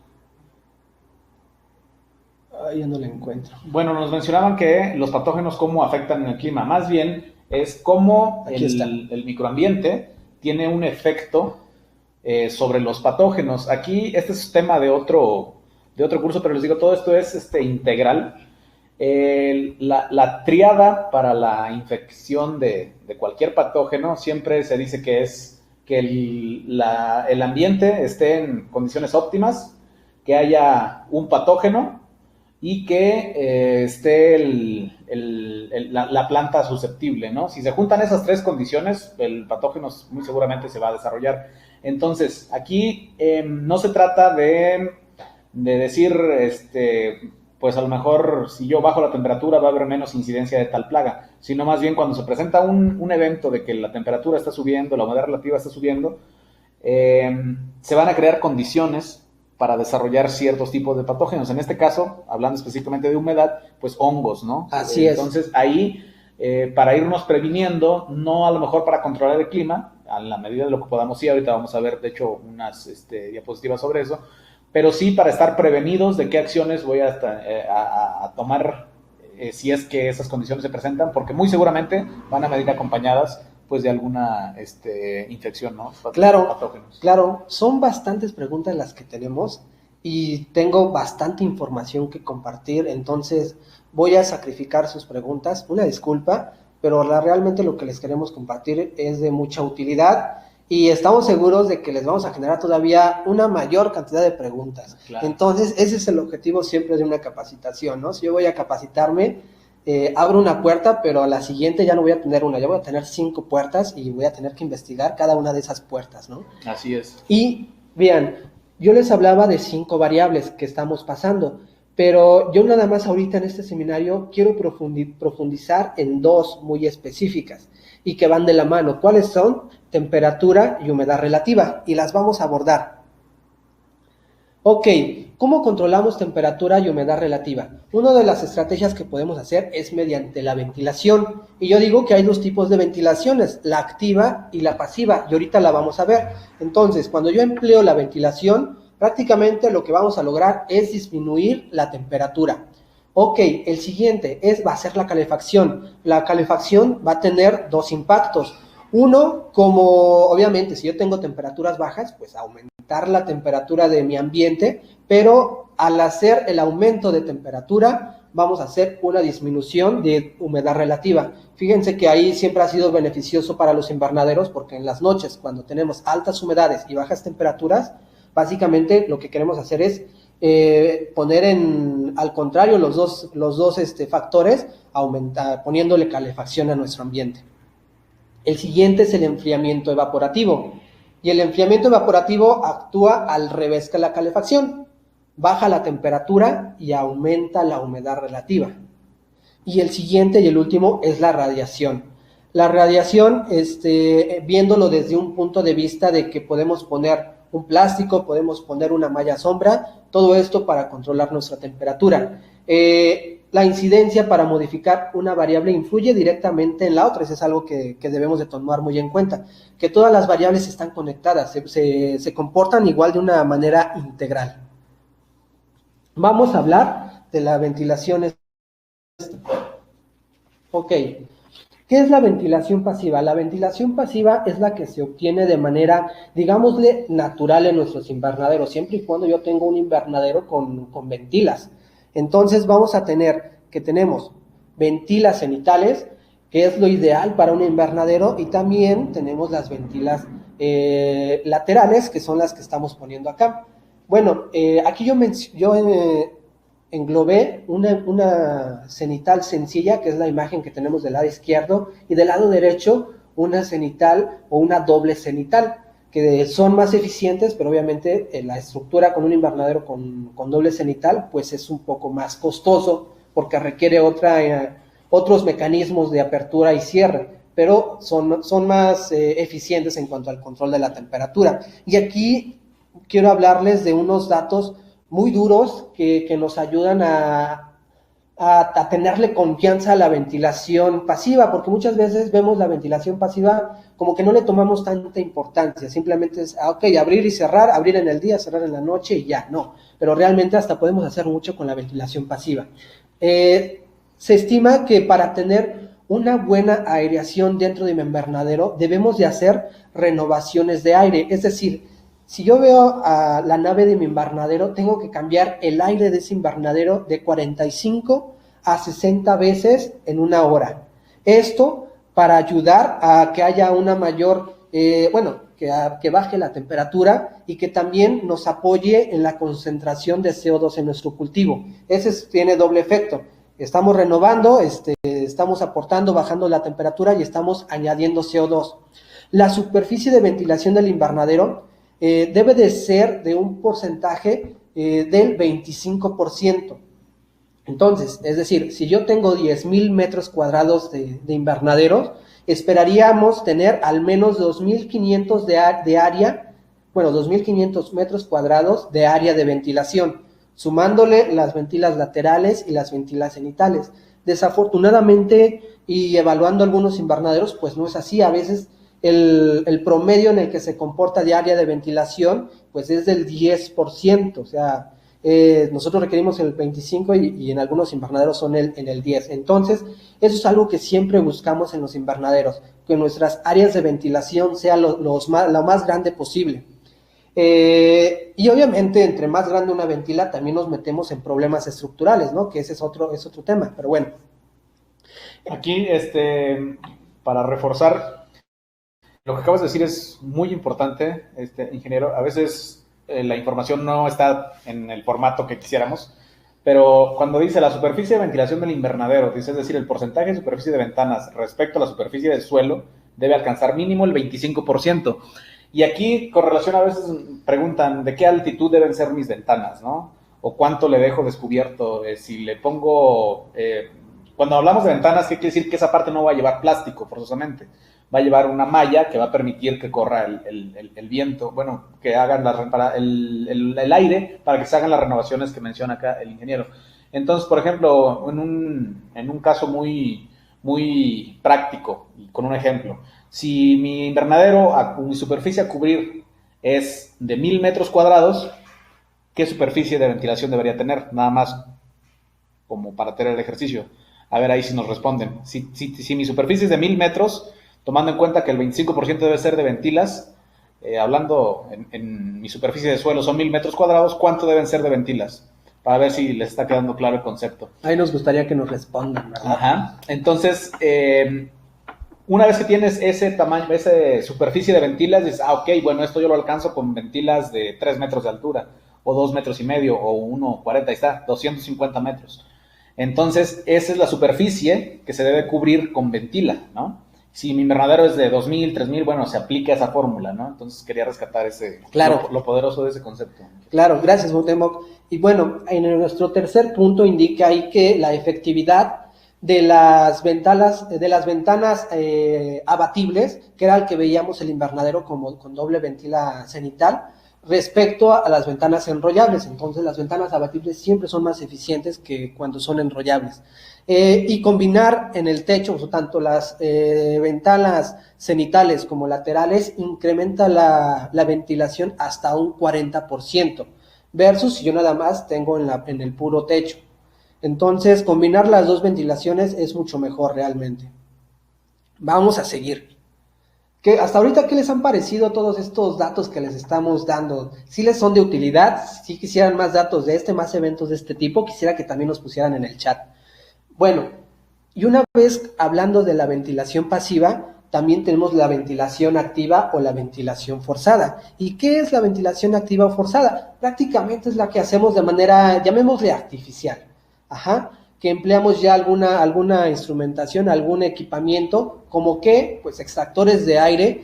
ya no la encuentro. Bueno, nos mencionaban que los patógenos cómo afectan en el clima. Más bien es cómo Aquí está. el microambiente tiene un efecto sobre los patógenos. Aquí este es tema de otro curso, pero les digo, todo esto es integral. La triada para la infección de cualquier patógeno siempre se dice que es que el ambiente esté en condiciones óptimas, que haya un patógeno y que esté la planta susceptible, ¿no? Si se juntan esas tres condiciones, el patógeno muy seguramente se va a desarrollar. Entonces, aquí no se trata de decir, pues a lo mejor si yo bajo la temperatura va a haber menos incidencia de tal plaga, sino más bien cuando se presenta un evento de que la temperatura está subiendo, la humedad relativa está subiendo, se van a crear condiciones para desarrollar ciertos tipos de patógenos. En este caso, hablando específicamente de humedad, pues hongos, ¿no? Así es. Entonces ahí, para irnos previniendo, no a lo mejor para controlar el clima, a la medida de lo que podamos, sí, ahorita vamos a ver, de hecho, unas diapositivas sobre eso, pero sí para estar prevenidos de qué acciones voy a tomar si es que esas condiciones se presentan, porque muy seguramente van a venir acompañadas pues de alguna infección, ¿no? Claro, Patógenos. claro, son bastantes preguntas las que tenemos y tengo bastante información que compartir, entonces voy a sacrificar sus preguntas. Una disculpa, pero realmente lo que les queremos compartir es de mucha utilidad y estamos seguros de que les vamos a generar todavía una mayor cantidad de preguntas. Claro. Entonces, ese es el objetivo siempre de una capacitación, ¿no? Si yo voy a capacitarme, abro una puerta, pero a la siguiente ya no voy a tener una, ya voy a tener 5 puertas y voy a tener que investigar cada una de esas puertas, ¿no? Así es. Y vean, yo les hablaba de 5 variables que estamos pasando, pero yo nada más ahorita en este seminario quiero profundizar en 2 muy específicas y que van de la mano. ¿Cuáles son? Temperatura y humedad relativa, y las vamos a abordar. Ok, ¿cómo controlamos temperatura y humedad relativa? Una de las estrategias que podemos hacer es mediante la ventilación. Y yo digo que hay 2 tipos de ventilaciones, la activa y la pasiva, y ahorita la vamos a ver. Entonces, cuando yo empleo la ventilación, Prácticamente lo que vamos a lograr es disminuir la temperatura. Ok, el siguiente va a ser la calefacción. La calefacción va a tener dos impactos. Uno, como obviamente si yo tengo temperaturas bajas, pues aumentar la temperatura de mi ambiente, pero al hacer el aumento de temperatura, vamos a hacer una disminución de humedad relativa. Fíjense que ahí siempre ha sido beneficioso para los invernaderos, porque en las noches, cuando tenemos altas humedades y bajas temperaturas, básicamente lo que queremos hacer es poner al contrario los dos factores, poniéndole calefacción a nuestro ambiente. El siguiente es el enfriamiento evaporativo. Y el enfriamiento evaporativo actúa al revés que la calefacción. Baja la temperatura y aumenta la humedad relativa. Y el siguiente y el último es la radiación. La radiación, viéndolo desde un punto de vista de que podemos poner un plástico, podemos poner una malla sombra, todo esto para controlar nuestra temperatura. La incidencia para modificar una variable influye directamente en la otra, eso es algo que debemos de tomar muy en cuenta, que todas las variables están conectadas, se comportan igual de una manera integral. Vamos a hablar de la ventilación. Ok, ¿qué es la ventilación pasiva? La ventilación pasiva es la que se obtiene de manera, digámosle, natural en nuestros invernaderos, siempre y cuando yo tengo un invernadero con ventilas. Entonces vamos a tener que tenemos ventilas cenitales, que es lo ideal para un invernadero, y también tenemos las ventilas laterales, que son las que estamos poniendo acá. Bueno, aquí yo englobé una cenital sencilla, que es la imagen que tenemos del lado izquierdo, y del lado derecho una cenital o una doble cenital, que son más eficientes, pero obviamente la estructura con un invernadero con doble cenital, pues es un poco más costoso, porque requiere otros mecanismos de apertura y cierre, pero son más eficientes en cuanto al control de la temperatura. Y aquí quiero hablarles de unos datos muy duros que nos ayudan a tenerle confianza a la ventilación pasiva, porque muchas veces vemos la ventilación pasiva como que no le tomamos tanta importancia, simplemente es, ok, abrir y cerrar, abrir en el día, cerrar en la noche y ya, no, pero realmente hasta podemos hacer mucho con la ventilación pasiva. Se estima que para tener una buena aireación dentro de mi invernadero debemos de hacer renovaciones de aire, es decir, si yo veo a la nave de mi invernadero, tengo que cambiar el aire de ese invernadero de 45 a 60 veces en una hora. Esto para ayudar a que haya una mayor, que baje la temperatura y que también nos apoye en la concentración de CO2 en nuestro cultivo. Ese tiene doble efecto. Estamos renovando, estamos aportando, bajando la temperatura y estamos añadiendo CO2. La superficie de ventilación del invernadero debe de ser de un porcentaje del 25%. Entonces, es decir, si yo tengo 10,000 metros cuadrados de invernaderos, esperaríamos tener al menos 2,500 de área, 2,500 metros cuadrados de área de ventilación, sumándole las ventilas laterales y las ventilas cenitales. Desafortunadamente, y evaluando algunos invernaderos, pues no es así. A veces el promedio en el que se comporta de área de ventilación, pues es del 10%, o sea, nosotros requerimos el 25% y en algunos invernaderos son en el 10%. Entonces, eso es algo que siempre buscamos en los invernaderos, que nuestras áreas de ventilación sean lo más grande posible. Y obviamente, entre más grande una ventila, también nos metemos en problemas estructurales, ¿no? Que ese es otro tema, pero bueno. Aquí, para reforzar, lo que acabas de decir es muy importante, ingeniero. A veces la información no está en el formato que quisiéramos, pero cuando dice la superficie de ventilación del invernadero, dice, es decir, el porcentaje de superficie de ventanas respecto a la superficie del suelo debe alcanzar mínimo el 25%. Y aquí, con relación, a veces preguntan de qué altitud deben ser mis ventanas, ¿no? O cuánto le dejo descubierto. Si le pongo... cuando hablamos de ventanas, ¿qué quiere decir? Que esa parte no va a llevar plástico, forzosamente. Va a llevar una malla que va a permitir que corra el viento, bueno, que hagan el aire para que se hagan las renovaciones que menciona acá el ingeniero. Entonces, por ejemplo, en un caso muy, muy práctico, con un ejemplo, si mi invernadero, mi superficie a cubrir es de 1,000 metros cuadrados, ¿qué superficie de ventilación debería tener? Nada más como para tener el ejercicio. A ver ahí si nos responden. Si mi superficie es de 1000 metros, tomando en cuenta que el 25% debe ser de ventilas, hablando en mi superficie de suelo son 1000 metros cuadrados, ¿cuánto deben ser de ventilas? Para ver si les está quedando claro el concepto. Ahí nos gustaría que nos respondan, ¿verdad? Ajá. Entonces, una vez que tienes ese tamaño, esa superficie de ventilas, dices, ok, bueno, esto yo lo alcanzo con ventilas de 3 metros de altura, o 2 metros y medio, o 1,40, ahí está, 250 metros. Entonces, esa es la superficie que se debe cubrir con ventila, ¿no? Si mi invernadero es de 2000, 3000, bueno, se aplica esa fórmula, ¿no? Entonces quería rescatar claro, lo poderoso de ese concepto. Claro, gracias, Cuauhtémoc. Y bueno, en nuestro tercer punto indica ahí que la efectividad de las ventanas abatibles, que era el que veíamos el invernadero como con doble ventila cenital, respecto a las ventanas enrollables. Entonces las ventanas abatibles siempre son más eficientes que cuando son enrollables. Y combinar en el techo, tanto las ventanas cenitales como laterales, incrementa la ventilación hasta un 40%, versus si yo nada más tengo en el puro techo. Entonces, combinar las dos ventilaciones es mucho mejor realmente. Vamos a seguir. Hasta ahorita, ¿qué les han parecido todos estos datos que les estamos dando? ¿Sí les son de utilidad? Si quisieran más datos de más eventos de este tipo, quisiera que también nos pusieran en el chat. Bueno, y una vez hablando de la ventilación pasiva, también tenemos la ventilación activa o la ventilación forzada. ¿Y qué es la ventilación activa o forzada? Prácticamente es la que hacemos de manera, llamémosle artificial. Que empleamos ya alguna instrumentación, algún equipamiento, como que, pues, extractores de aire,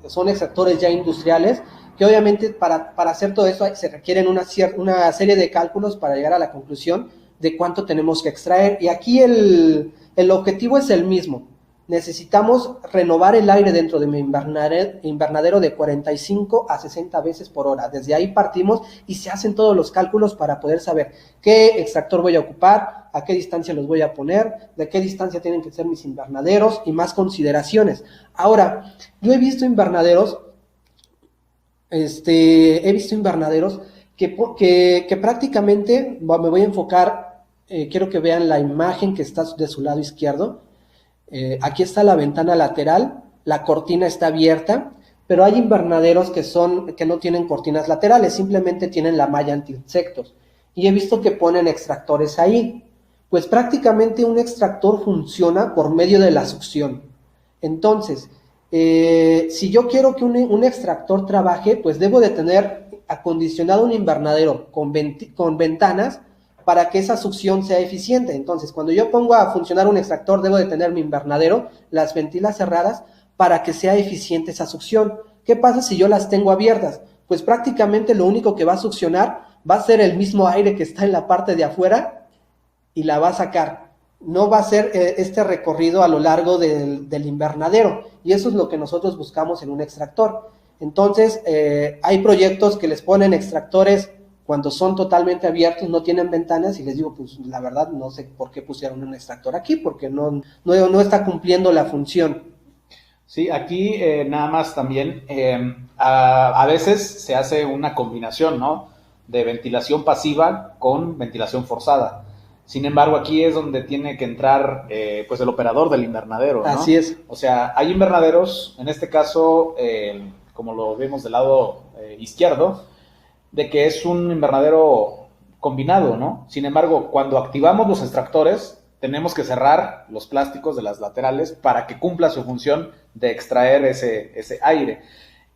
son extractores ya industriales, que obviamente para hacer todo eso se requieren una serie de cálculos para llegar a la conclusión de cuánto tenemos que extraer. Y aquí el objetivo es el mismo. Necesitamos renovar el aire dentro de mi invernadero de 45 a 60 veces por hora. Desde ahí partimos y se hacen todos los cálculos para poder saber qué extractor voy a ocupar, a qué distancia los voy a poner, de qué distancia tienen que ser mis invernaderos y más consideraciones. Ahora, yo he visto invernaderos que prácticamente, me voy a enfocar, quiero que vean la imagen que está de su lado izquierdo. Aquí está la ventana lateral, la cortina está abierta, pero hay invernaderos que no tienen cortinas laterales, simplemente tienen la malla anti-insectos. Y he visto que ponen extractores ahí. Pues prácticamente un extractor funciona por medio de la succión. Entonces, si yo quiero que un extractor trabaje, pues debo de tener acondicionado un invernadero con ventanas para que esa succión sea eficiente. Entonces, cuando yo pongo a funcionar un extractor, debo de tener mi invernadero, las ventilas cerradas, para que sea eficiente esa succión. ¿Qué pasa si yo las tengo abiertas? Pues prácticamente lo único que va a succionar va a ser el mismo aire que está en la parte de afuera y la va a sacar. No va a ser este recorrido a lo largo del invernadero, y eso es lo que nosotros buscamos en un extractor. Entonces, hay proyectos que les ponen extractores cuando son totalmente abiertos, no tienen ventanas, y les digo, pues la verdad no sé por qué pusieron un extractor aquí, porque no está cumpliendo la función. Sí, aquí nada más también, a veces se hace una combinación, ¿no?, de ventilación pasiva con ventilación forzada. Sin embargo, aquí es donde tiene que entrar pues el operador del invernadero, ¿no? Así es. O sea, hay invernaderos, en este caso, como lo vemos del lado izquierdo, de que es un invernadero combinado, ¿no? Sin embargo, cuando activamos los extractores, tenemos que cerrar los plásticos de las laterales para que cumpla su función de extraer ese aire.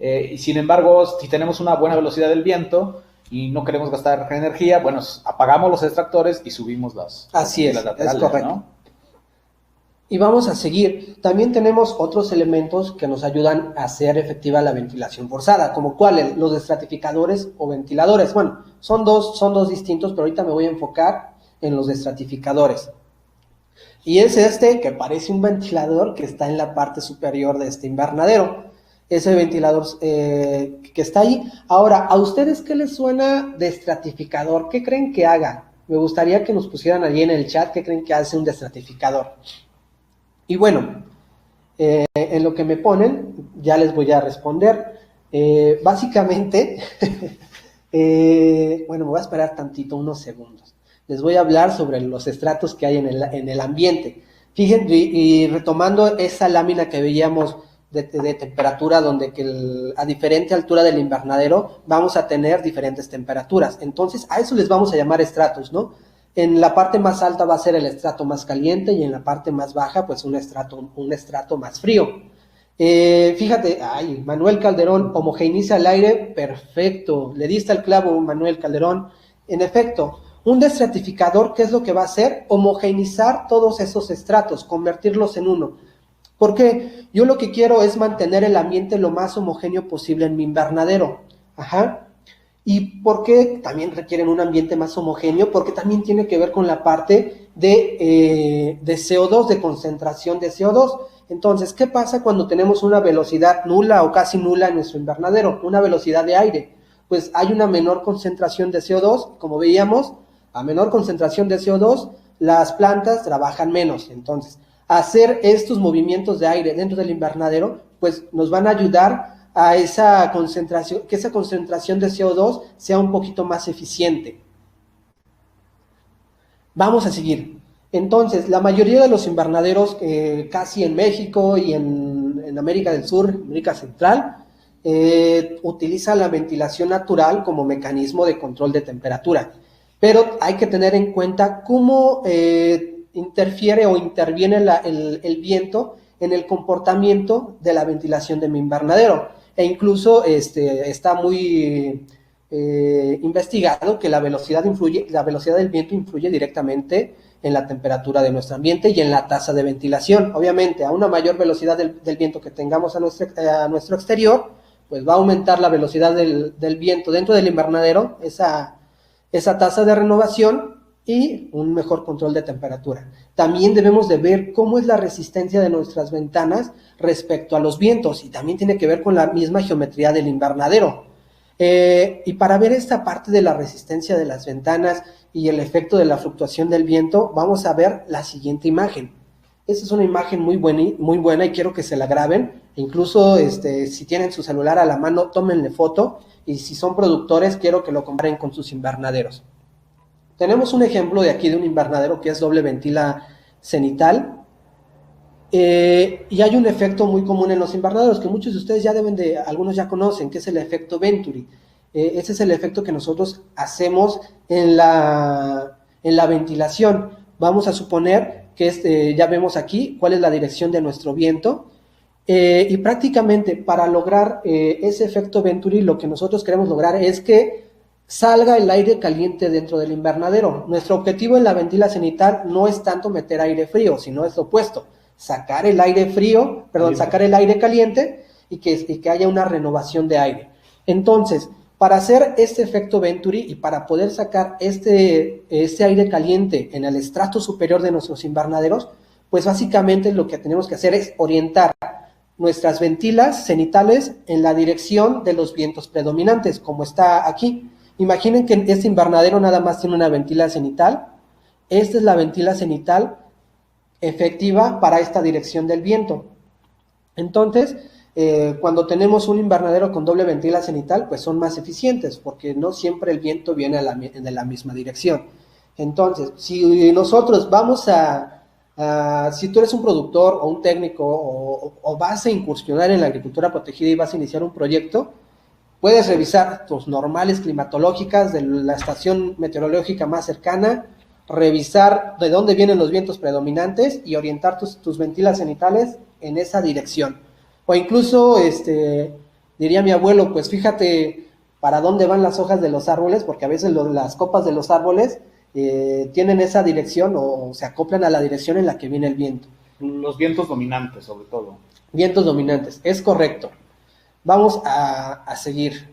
Y sin embargo, si tenemos una buena velocidad del viento y no queremos gastar energía, bueno, apagamos los extractores y subimos las laterales. Es correcto, ¿no? Y vamos a seguir. También tenemos otros elementos que nos ayudan a hacer efectiva la ventilación forzada, como cuáles, los estratificadores o ventiladores. Bueno, son dos distintos, pero ahorita me voy a enfocar en los estratificadores. Y es que parece un ventilador que está en la parte superior de este invernadero. Ese ventilador que está ahí. Ahora, ¿a ustedes qué les suena de estratificador? ¿Qué creen que haga? Me gustaría que nos pusieran allí en el chat qué creen que hace un estratificador. Y bueno, en lo que me ponen, ya les voy a responder. Básicamente, Bueno, me voy a esperar tantito, unos segundos. Les voy a hablar sobre los estratos que hay en el ambiente. Fíjense, y retomando esa lámina que veíamos de temperatura, donde a diferente altura del invernadero vamos a tener diferentes temperaturas. Entonces, a eso les vamos a llamar estratos, ¿no? En la parte más alta va a ser el estrato más caliente y en la parte más baja, pues un estrato más frío. Fíjate, ay, Manuel Calderón, homogeneiza el aire, perfecto, le diste al clavo, Manuel Calderón. En efecto, un destratificador, ¿qué es lo que va a hacer? Homogeneizar todos esos estratos, convertirlos en uno. Porque yo lo que quiero es mantener el ambiente lo más homogéneo posible en mi invernadero. Ajá. ¿Y por qué también requieren un ambiente más homogéneo? Porque también tiene que ver con la parte de CO2, de concentración de CO2. Entonces, ¿qué pasa cuando tenemos una velocidad nula o casi nula en nuestro invernadero? Una velocidad de aire. Pues hay una menor concentración de CO2, como veíamos, a menor concentración de CO2, las plantas trabajan menos. Entonces, hacer estos movimientos de aire dentro del invernadero, pues nos van a ayudar a esa concentración, que esa concentración de CO2 sea un poquito más eficiente. Vamos a seguir. Entonces, la mayoría de los invernaderos, casi en México y en América del Sur, América Central, utiliza la ventilación natural como mecanismo de control de temperatura. Pero hay que tener en cuenta cómo interfiere o interviene el viento en el comportamiento de la ventilación de mi invernadero. E incluso está muy investigado que la velocidad del viento influye directamente en la temperatura de nuestro ambiente y en la tasa de ventilación. Obviamente, a una mayor velocidad del viento que tengamos a nuestro exterior, pues va a aumentar la velocidad del viento dentro del invernadero, esa tasa de renovación y un mejor control de temperatura. También debemos de ver cómo es la resistencia de nuestras ventanas respecto a los vientos, y también tiene que ver con la misma geometría del invernadero. Y para ver esta parte de la resistencia de las ventanas y el efecto de la fluctuación del viento, vamos a ver la siguiente imagen. Esta es una imagen muy buena y quiero que se la graben. Incluso si tienen su celular a la mano, tómenle foto, y si son productores, quiero que lo comparen con sus invernaderos. Tenemos un ejemplo de aquí de un invernadero que es doble ventila cenital. Y hay un efecto muy común en los invernaderos que muchos de ustedes algunos ya conocen, que es el efecto Venturi. Ese es el efecto que nosotros hacemos en la ventilación. Vamos a suponer que ya vemos aquí cuál es la dirección de nuestro viento. Y prácticamente para lograr ese efecto Venturi, lo que nosotros queremos lograr es que salga el aire caliente dentro del invernadero. Nuestro objetivo en la ventila cenital no es tanto meter aire frío, sino es lo opuesto, sacar el aire caliente y que haya una renovación de aire. Entonces, para hacer este efecto Venturi y para poder sacar este aire caliente en el estrato superior de nuestros invernaderos, pues básicamente lo que tenemos que hacer es orientar nuestras ventilas cenitales en la dirección de los vientos predominantes, como está aquí. Imaginen que este invernadero nada más tiene una ventila cenital. Esta es la ventila cenital efectiva para esta dirección del viento. Entonces, cuando tenemos un invernadero con doble ventila cenital, pues son más eficientes, porque no siempre el viento viene de la misma dirección. Entonces, si nosotros si tú eres un productor o un técnico o vas a incursionar en la agricultura protegida y vas a iniciar un proyecto, puedes revisar tus normales climatológicas de la estación meteorológica más cercana, revisar de dónde vienen los vientos predominantes y orientar tus ventilas cenitales en esa dirección. O incluso, diría mi abuelo, pues fíjate para dónde van las hojas de los árboles, porque a veces las copas de los árboles tienen esa dirección o se acoplan a la dirección en la que viene el viento. Los vientos dominantes, sobre todo. Vientos dominantes, es correcto. Vamos a seguir.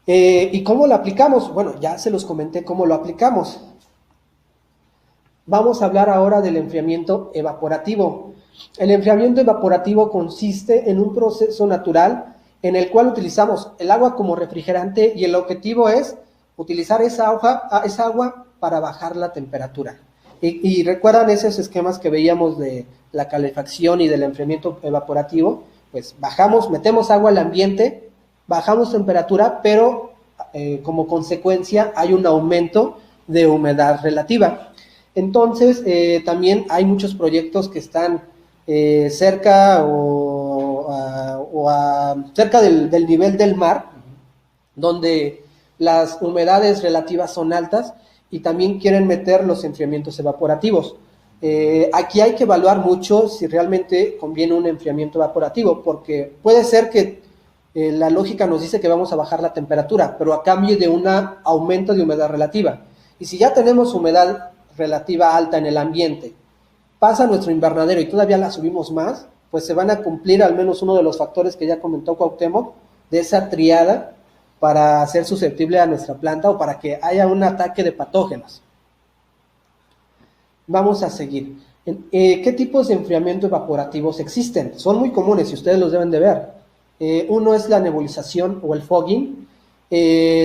¿Y cómo lo aplicamos? Bueno, ya se los comenté cómo lo aplicamos. Vamos a hablar ahora del enfriamiento evaporativo. El enfriamiento evaporativo consiste en un proceso natural en el cual utilizamos el agua como refrigerante y el objetivo es utilizar esa agua para bajar la temperatura. Y recuerdan esos esquemas que veíamos de la calefacción y del enfriamiento evaporativo, pues metemos agua al ambiente bajamos temperatura, pero como consecuencia hay un aumento de humedad relativa. Entonces, también hay muchos proyectos que están cerca cerca del nivel del mar, donde las humedades relativas son altas y también quieren meter los enfriamientos evaporativos. Aquí hay que evaluar mucho si realmente conviene un enfriamiento evaporativo, porque puede ser que la lógica nos dice que vamos a bajar la temperatura, pero a cambio de un aumento de humedad relativa. Y si ya tenemos humedad relativa alta en el ambiente, pasa nuestro invernadero y todavía la subimos más, pues se van a cumplir al menos uno de los factores que ya comentó Cuauhtémoc, de esa triada para ser susceptible a nuestra planta o para que haya un ataque de patógenos. Vamos a seguir. ¿Qué tipos de enfriamiento evaporativos existen? Son muy comunes y ustedes los deben de ver. Uno es la nebulización o el fogging,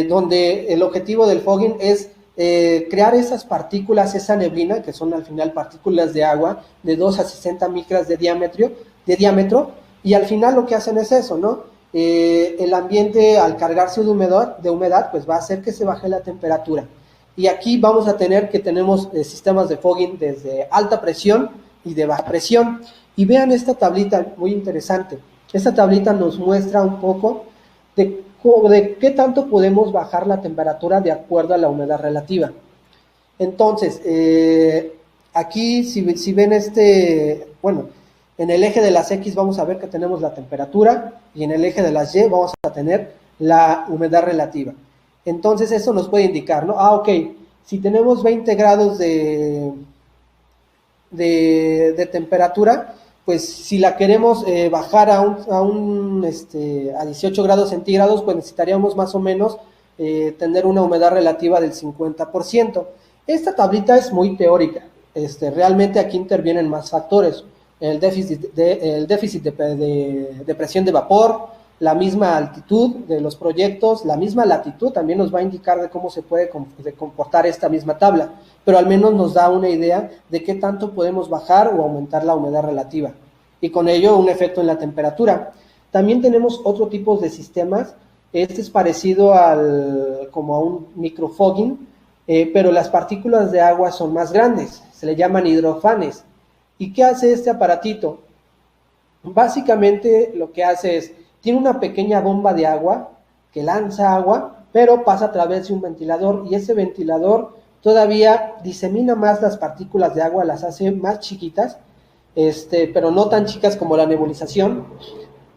donde el objetivo del fogging es crear esas partículas, esa neblina, que son al final partículas de agua de 2 a 60 micras de diámetro, y al final lo que hacen es eso, ¿no? El ambiente al cargarse de humedad, pues va a hacer que se baje la temperatura. Y aquí vamos a tener que tenemos sistemas de fogging desde alta presión y de baja presión. Y vean esta tablita, muy interesante. Esta tablita nos muestra un poco de qué tanto podemos bajar la temperatura de acuerdo a la humedad relativa. Entonces, aquí si ven en el eje de las X vamos a ver que tenemos la temperatura y en el eje de las Y vamos a tener la humedad relativa. Entonces eso nos puede indicar, ¿no? Ok, si tenemos 20 grados de temperatura, pues si la queremos bajar a 18 grados centígrados, pues necesitaríamos más o menos tener una humedad relativa del 50%. Esta tablita es muy teórica, realmente aquí intervienen más factores, el déficit de presión de vapor, la misma altitud de los proyectos, la misma latitud también nos va a indicar de cómo se puede comportar esta misma tabla, pero al menos nos da una idea de qué tanto podemos bajar o aumentar la humedad relativa, y con ello un efecto en la temperatura. También tenemos otro tipo de sistemas, este es parecido como a un microfogging, pero las partículas de agua son más grandes, se le llaman hidrofanes. ¿Y qué hace este aparatito? Básicamente lo que hace es, tiene una pequeña bomba de agua que lanza agua, pero pasa a través de un ventilador y ese ventilador todavía disemina más las partículas de agua, las hace más chiquitas, pero no tan chicas como la nebulización,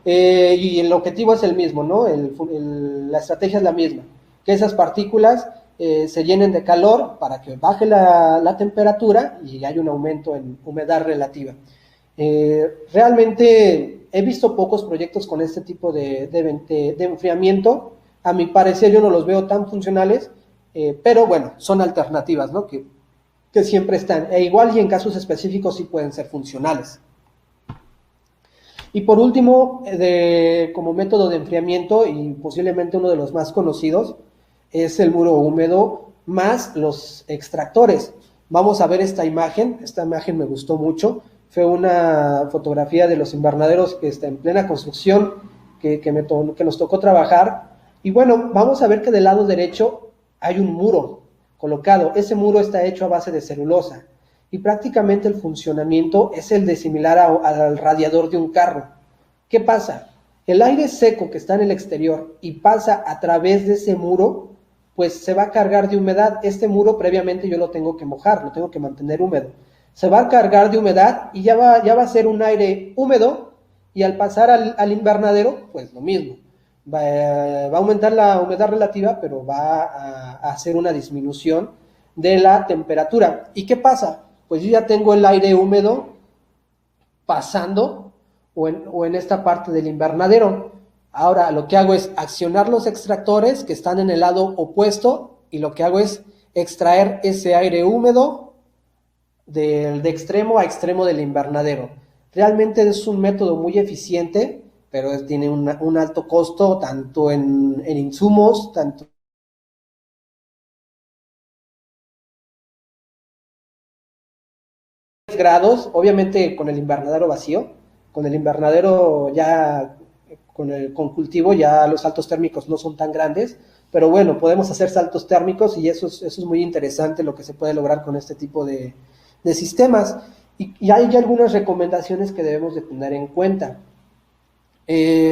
y el objetivo es el mismo, ¿no? La estrategia es la misma, que esas partículas se llenen de calor para que baje la temperatura y haya un aumento en humedad relativa. Realmente he visto pocos proyectos con este tipo de enfriamiento. A mi parecer yo no los veo tan funcionales, pero bueno, son alternativas, ¿no? que siempre están, e igual y en casos específicos sí pueden ser funcionales. Y por último, como método de enfriamiento y posiblemente uno de los más conocidos, es el muro húmedo más los extractores. Vamos a ver esta imagen me gustó mucho. Fue una fotografía de los invernaderos que está en plena construcción, que nos tocó trabajar. Y bueno, vamos a ver que del lado derecho hay un muro colocado. Ese muro está hecho a base de celulosa. Y prácticamente el funcionamiento es el de similar al radiador de un carro. ¿Qué pasa? El aire seco que está en el exterior y pasa a través de ese muro, pues se va a cargar de humedad. Este muro previamente yo lo tengo que mojar, lo tengo que mantener húmedo. Se va a cargar de humedad y ya va a ser un aire húmedo, y al pasar al invernadero, pues lo mismo. Va a aumentar la humedad relativa, pero va a hacer una disminución de la temperatura. ¿Y qué pasa? Pues yo ya tengo el aire húmedo pasando o en esta parte del invernadero. Ahora lo que hago es accionar los extractores que están en el lado opuesto, y lo que hago es extraer ese aire húmedo de extremo a extremo del invernadero. Realmente es un método muy eficiente, pero tiene un alto costo tanto en insumos, tanto grados, obviamente con el invernadero vacío, con el invernadero ya con cultivo, ya los saltos térmicos no son tan grandes, pero bueno, podemos hacer saltos térmicos y eso es muy interesante lo que se puede lograr con este tipo de sistemas. Y hay ya algunas recomendaciones que debemos de tener en cuenta.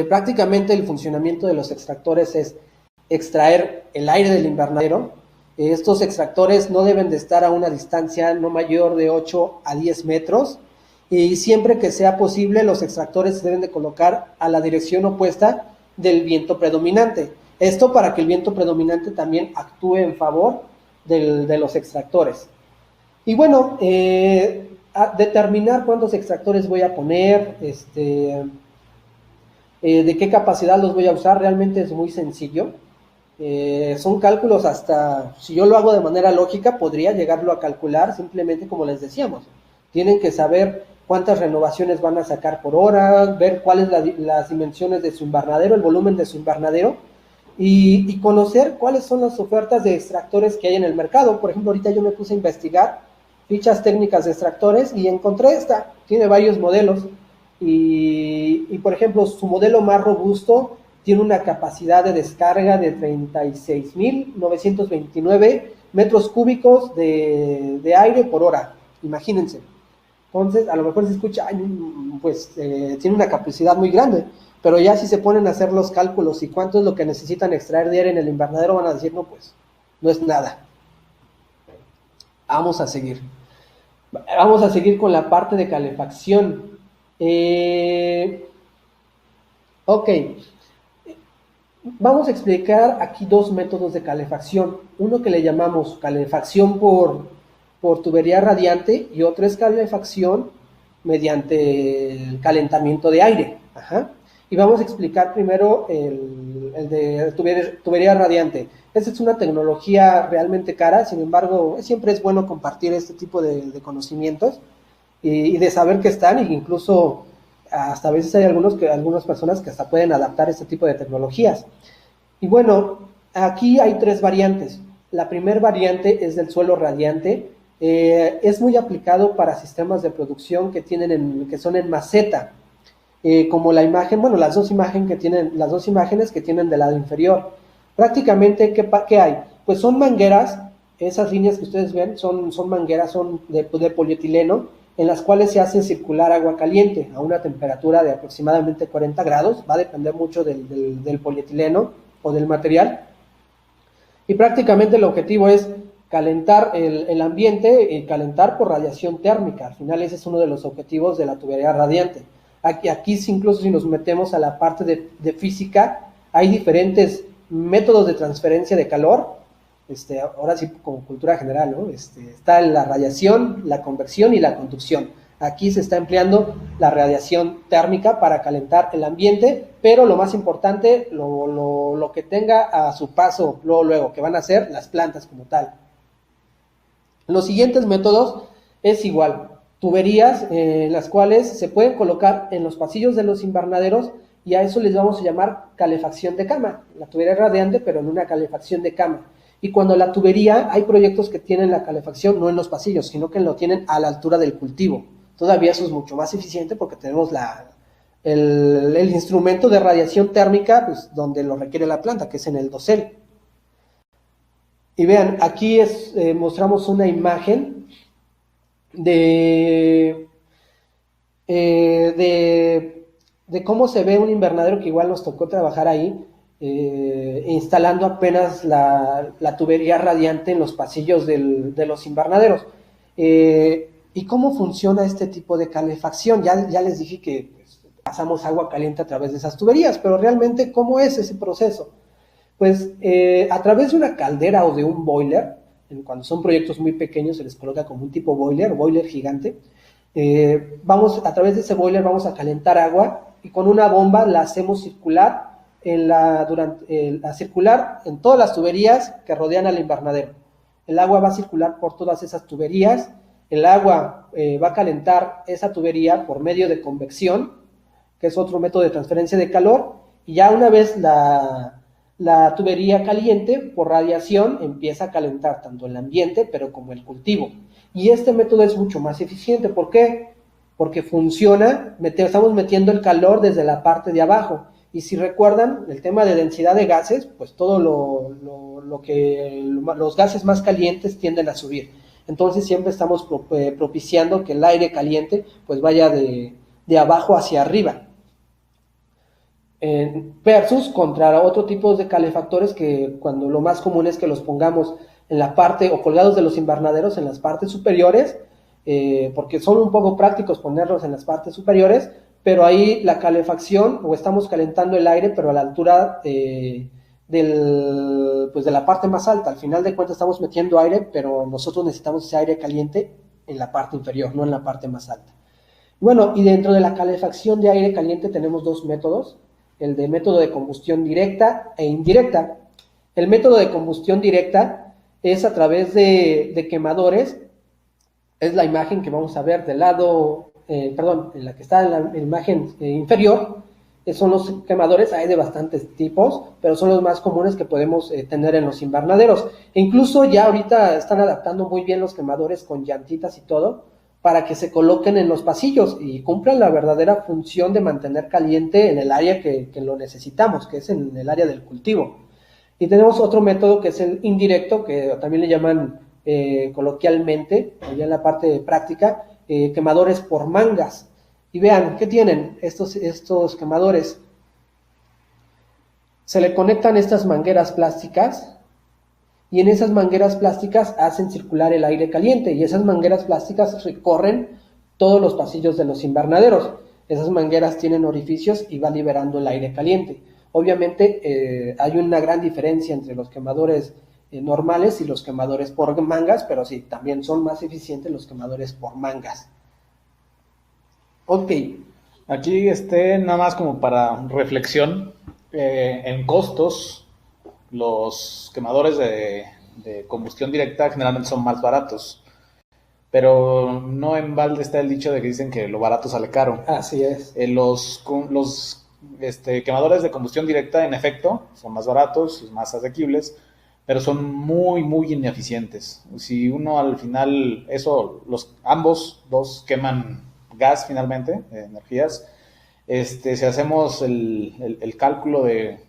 Prácticamente el funcionamiento de los extractores es extraer el aire del invernadero. Estos extractores no deben de estar a una distancia no mayor de 8 a 10 metros y siempre que sea posible los extractores se deben de colocar a la dirección opuesta del viento predominante. Esto para que el viento predominante también actúe en favor de los extractores. Y bueno, determinar cuántos extractores voy a poner, de qué capacidad los voy a usar, realmente es muy sencillo. Son cálculos hasta, si yo lo hago de manera lógica, podría llegarlo a calcular simplemente como les decíamos. Tienen que saber cuántas renovaciones van a sacar por hora, ver cuáles las dimensiones de su invernadero, el volumen de su invernadero, y conocer cuáles son las ofertas de extractores que hay en el mercado. Por ejemplo, ahorita yo me puse a investigar fichas técnicas de extractores y encontré esta, tiene varios modelos, y por ejemplo, su modelo más robusto tiene una capacidad de descarga de 36.929 metros cúbicos de aire por hora, imagínense. Entonces, a lo mejor se escucha, pues tiene una capacidad muy grande, pero ya si se ponen a hacer los cálculos y cuánto es lo que necesitan extraer de aire en el invernadero, van a decir, no, pues, no es nada. Vamos a seguir. Vamos a seguir con la parte de calefacción. Ok. Vamos a explicar aquí dos métodos de calefacción. Uno que le llamamos calefacción por tubería radiante y otro es calefacción mediante el calentamiento de aire. Ajá. Y vamos a explicar primero el de tubería radiante. Esta es una tecnología realmente cara, sin embargo, siempre es bueno compartir este tipo de conocimientos y de saber que están, e incluso hasta a veces hay algunas personas que hasta pueden adaptar este tipo de tecnologías. Y bueno, aquí hay tres variantes. La primera variante es del suelo radiante. Es muy aplicado para sistemas de producción que son en maceta, como la imagen, bueno, las dos imágenes que tienen del lado inferior. Prácticamente, ¿qué hay? Pues son mangueras, esas líneas que ustedes ven son mangueras, son de polietileno, en las cuales se hace circular agua caliente a una temperatura de aproximadamente 40 grados, va a depender mucho del polietileno o del material, y prácticamente el objetivo es calentar el ambiente y calentar por radiación térmica. Al final ese es uno de los objetivos de la tubería radiante. Aquí incluso si nos metemos a la parte de física, hay diferentes métodos de transferencia de calor, ahora sí como cultura general, ¿no? Está la radiación, la convección y la conducción. Aquí se está empleando la radiación térmica para calentar el ambiente, pero lo más importante, lo que tenga a su paso luego, que van a ser las plantas como tal. Los siguientes métodos es igual, tuberías las cuales se pueden colocar en los pasillos de los invernaderos, y a eso les vamos a llamar calefacción de cama. La tubería radiante, pero en una calefacción de cama. Y cuando la tubería, hay proyectos que tienen la calefacción no en los pasillos, sino que lo tienen a la altura del cultivo. Todavía eso es mucho más eficiente porque tenemos el instrumento de radiación térmica, pues, donde lo requiere la planta, que es en el dosel. Y vean, aquí mostramos una imagen de cómo se ve un invernadero, que igual nos tocó trabajar ahí, instalando apenas la tubería radiante en los pasillos de los invernaderos. ¿Y cómo funciona este tipo de calefacción? Ya les dije que pues, pasamos agua caliente a través de esas tuberías, pero realmente, ¿cómo es ese proceso? Pues a través de una caldera o de un boiler, cuando son proyectos muy pequeños se les coloca como un tipo boiler gigante. A través de ese boiler vamos a calentar agua y con una bomba la hacemos circular circular en todas las tuberías que rodean al invernadero. El agua va a circular por todas esas tuberías, el agua va a calentar esa tubería por medio de convección, que es otro método de transferencia de calor, y ya una vez la tubería caliente, por radiación, empieza a calentar tanto el ambiente, pero como el cultivo. Y este método es mucho más eficiente. ¿Por qué? Porque funciona, estamos metiendo el calor desde la parte de abajo, Y si recuerdan, el tema de densidad de gases, pues todo los gases más calientes tienden a subir. Entonces siempre estamos propiciando que el aire caliente pues vaya de abajo hacia arriba. Versus contra otro tipo de calefactores que cuando lo más común es que los pongamos en la parte o colgados de los invernaderos en las partes superiores, porque son un poco prácticos ponerlos en las partes superiores, pero ahí la calefacción, o estamos calentando el aire, pero a la altura pues de la parte más alta. Al final de cuentas estamos metiendo aire, pero nosotros necesitamos ese aire caliente en la parte inferior, no en la parte más alta. Bueno, y dentro de la calefacción de aire caliente tenemos dos métodos, el de método de combustión directa e indirecta. El método de combustión directa es a través de quemadores, es la imagen que vamos a ver del lado, en la que está en la imagen inferior, son los quemadores, hay de bastantes tipos, pero son los más comunes que podemos tener en los invernaderos. E incluso ya ahorita están adaptando muy bien los quemadores con llantitas y todo, para que se coloquen en los pasillos y cumplan la verdadera función de mantener caliente en el área que lo necesitamos, que es en el área del cultivo. Y tenemos otro método que es el indirecto, que también le llaman coloquialmente, allá en la parte práctica, quemadores por mangas. Y vean, ¿qué tienen estos quemadores? Se le conectan estas mangueras plásticas, y en esas mangueras plásticas hacen circular el aire caliente, y esas mangueras plásticas recorren todos los pasillos de los invernaderos. Esas mangueras tienen orificios y va liberando el aire caliente. Obviamente hay una gran diferencia entre los quemadores normales y los quemadores por mangas, pero sí, también son más eficientes los quemadores por mangas. Ok. Aquí nada más como para reflexión, en costos, los quemadores de combustión directa generalmente son más baratos, pero no en balde está el dicho de que dicen que lo barato sale caro. Así es. Los quemadores de combustión directa, en efecto, son más baratos, más asequibles, pero son muy, muy ineficientes. Si uno al final, ambos dos queman gas finalmente, energías, si hacemos el cálculo de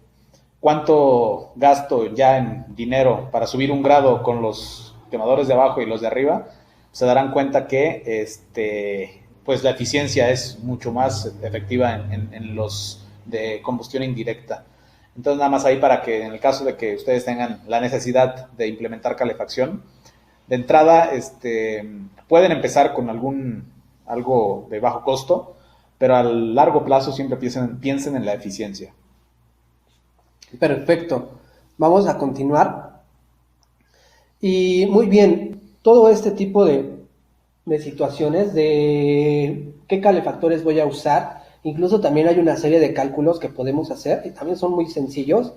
cuánto gasto ya en dinero para subir un grado con los quemadores de abajo y los de arriba, se darán cuenta que pues la eficiencia es mucho más efectiva en los de combustión indirecta. Entonces nada más ahí para que en el caso de que ustedes tengan la necesidad de implementar calefacción, de entrada pueden empezar con algo de bajo costo, pero a largo plazo siempre piensen en la eficiencia. Perfecto. Vamos a continuar. Y muy bien, todo este tipo de situaciones de qué calefactores voy a usar, incluso también hay una serie de cálculos que podemos hacer, y también son muy sencillos,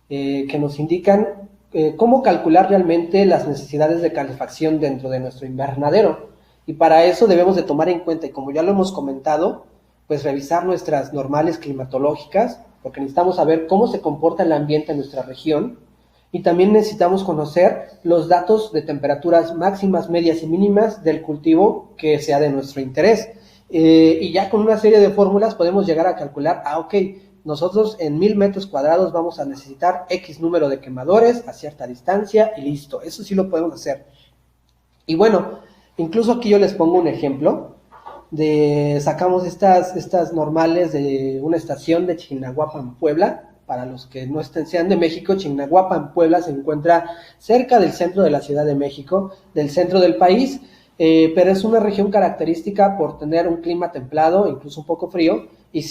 que nos indican cómo calcular realmente las necesidades de calefacción dentro de nuestro invernadero. Y para eso debemos de tomar en cuenta, y como ya lo hemos comentado, pues revisar nuestras normales climatológicas, porque necesitamos saber cómo se comporta el ambiente en nuestra región, y también necesitamos conocer los datos de temperaturas máximas, medias y mínimas del cultivo que sea de nuestro interés. Y ya con una serie de fórmulas podemos llegar a calcular, ok, nosotros en 1000 metros cuadrados vamos a necesitar X número de quemadores a cierta distancia y listo, eso sí lo podemos hacer. Y bueno, incluso aquí yo les pongo un ejemplo. Sacamos estas normales de una estación de Chignahuapan, Puebla. Para los que no sean de México, Chignahuapan, Puebla se encuentra cerca del centro de la Ciudad de México, del centro del país, pero es una región característica por tener un clima templado, incluso un poco frío, y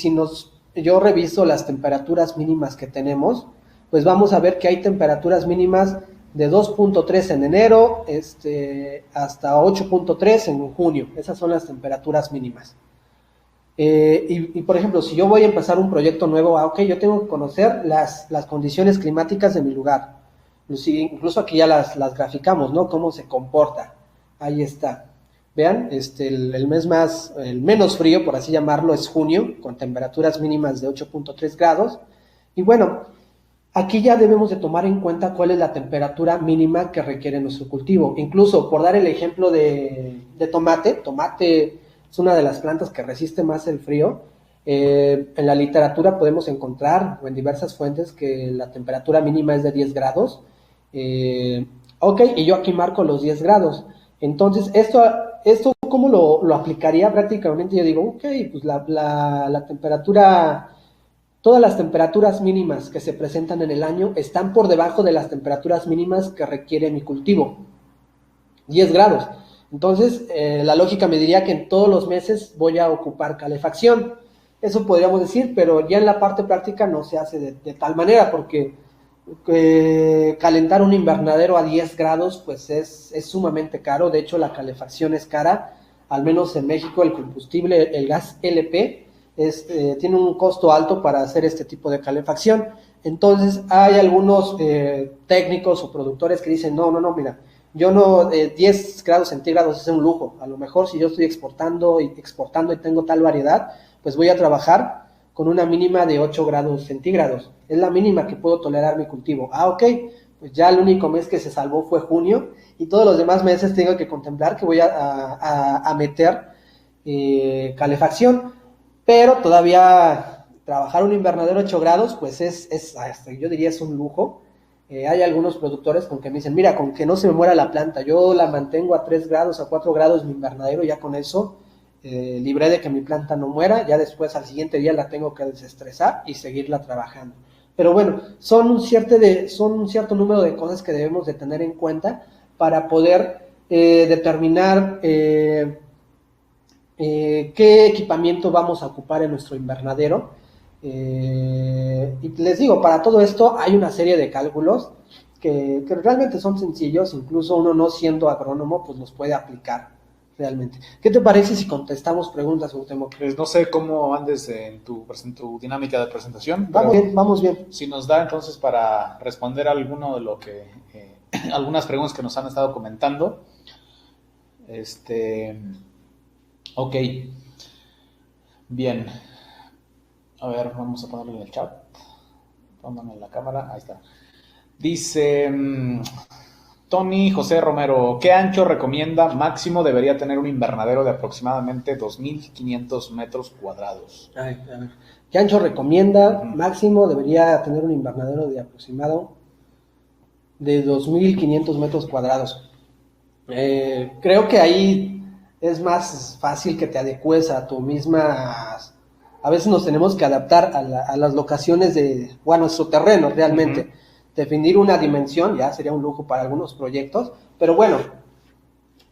yo reviso las temperaturas mínimas que tenemos, pues vamos a ver que hay temperaturas mínimas de 2.3 en enero hasta 8.3 en junio. Esas son las temperaturas mínimas. Y por ejemplo, si yo voy a empezar un proyecto nuevo, ok, yo tengo que conocer las condiciones climáticas de mi lugar. Incluso aquí ya las graficamos, ¿no? Cómo se comporta. Ahí está. Vean, el menos frío, por así llamarlo, es junio, con temperaturas mínimas de 8.3 grados. Y bueno, aquí ya debemos de tomar en cuenta cuál es la temperatura mínima que requiere nuestro cultivo. Incluso, por dar el ejemplo de tomate es una de las plantas que resiste más el frío. En la literatura podemos encontrar, o en diversas fuentes, que la temperatura mínima es de 10 grados. Ok, y yo aquí marco los 10 grados. Entonces, esto ¿cómo lo aplicaría prácticamente? Yo digo, ok, pues la temperatura, todas las temperaturas mínimas que se presentan en el año están por debajo de las temperaturas mínimas que requiere mi cultivo. 10 grados. Entonces, la lógica me diría que en todos los meses voy a ocupar calefacción. Eso podríamos decir, pero ya en la parte práctica no se hace de tal manera, porque calentar un invernadero a 10 grados pues es sumamente caro. De hecho, la calefacción es cara. Al menos en México el combustible, el gas LP, tiene un costo alto para hacer este tipo de calefacción. Entonces hay algunos técnicos o productores que dicen, no, mira, yo no, 10 grados centígrados es un lujo. A lo mejor si yo estoy exportando y tengo tal variedad, pues voy a trabajar con una mínima de 8 grados centígrados. Es la mínima que puedo tolerar mi cultivo. Ok, pues ya el único mes que se salvó fue junio, y todos los demás meses tengo que contemplar que voy a meter calefacción, pero todavía trabajar un invernadero 8 grados, pues yo diría es un lujo. Hay algunos productores con que me dicen, mira, con que no se me muera la planta, yo la mantengo a 3 grados, a 4 grados mi invernadero, ya con eso libré de que mi planta no muera. Ya después al siguiente día la tengo que desestresar y seguirla trabajando. Pero bueno, son un cierto número de cosas que debemos de tener en cuenta para poder determinar qué equipamiento vamos a ocupar en nuestro invernadero. Y les digo, para todo esto hay una serie de cálculos que realmente son sencillos, incluso uno no siendo agrónomo pues los puede aplicar realmente. ¿Qué te parece si contestamos preguntas, Cuauhtémoc? Pues no sé cómo andes en tu dinámica de presentación. Vamos bien. Si nos da entonces para responder alguno de lo que algunas preguntas que nos han estado comentando. Ok. Bien. A ver, vamos a ponerlo en el chat. Pónganme en la cámara. Ahí está. Dice Tony José Romero, ¿qué ancho recomienda máximo debería tener un invernadero de aproximadamente 2.500 metros cuadrados? A ver. ¿Qué ancho recomienda máximo debería tener un invernadero de aproximado de 2.500 metros cuadrados? Creo que ahí es más fácil que te adecues a tu misma. A veces nos tenemos que adaptar a las locaciones a nuestro terreno realmente. Definir una dimensión ya sería un lujo para algunos proyectos, pero bueno,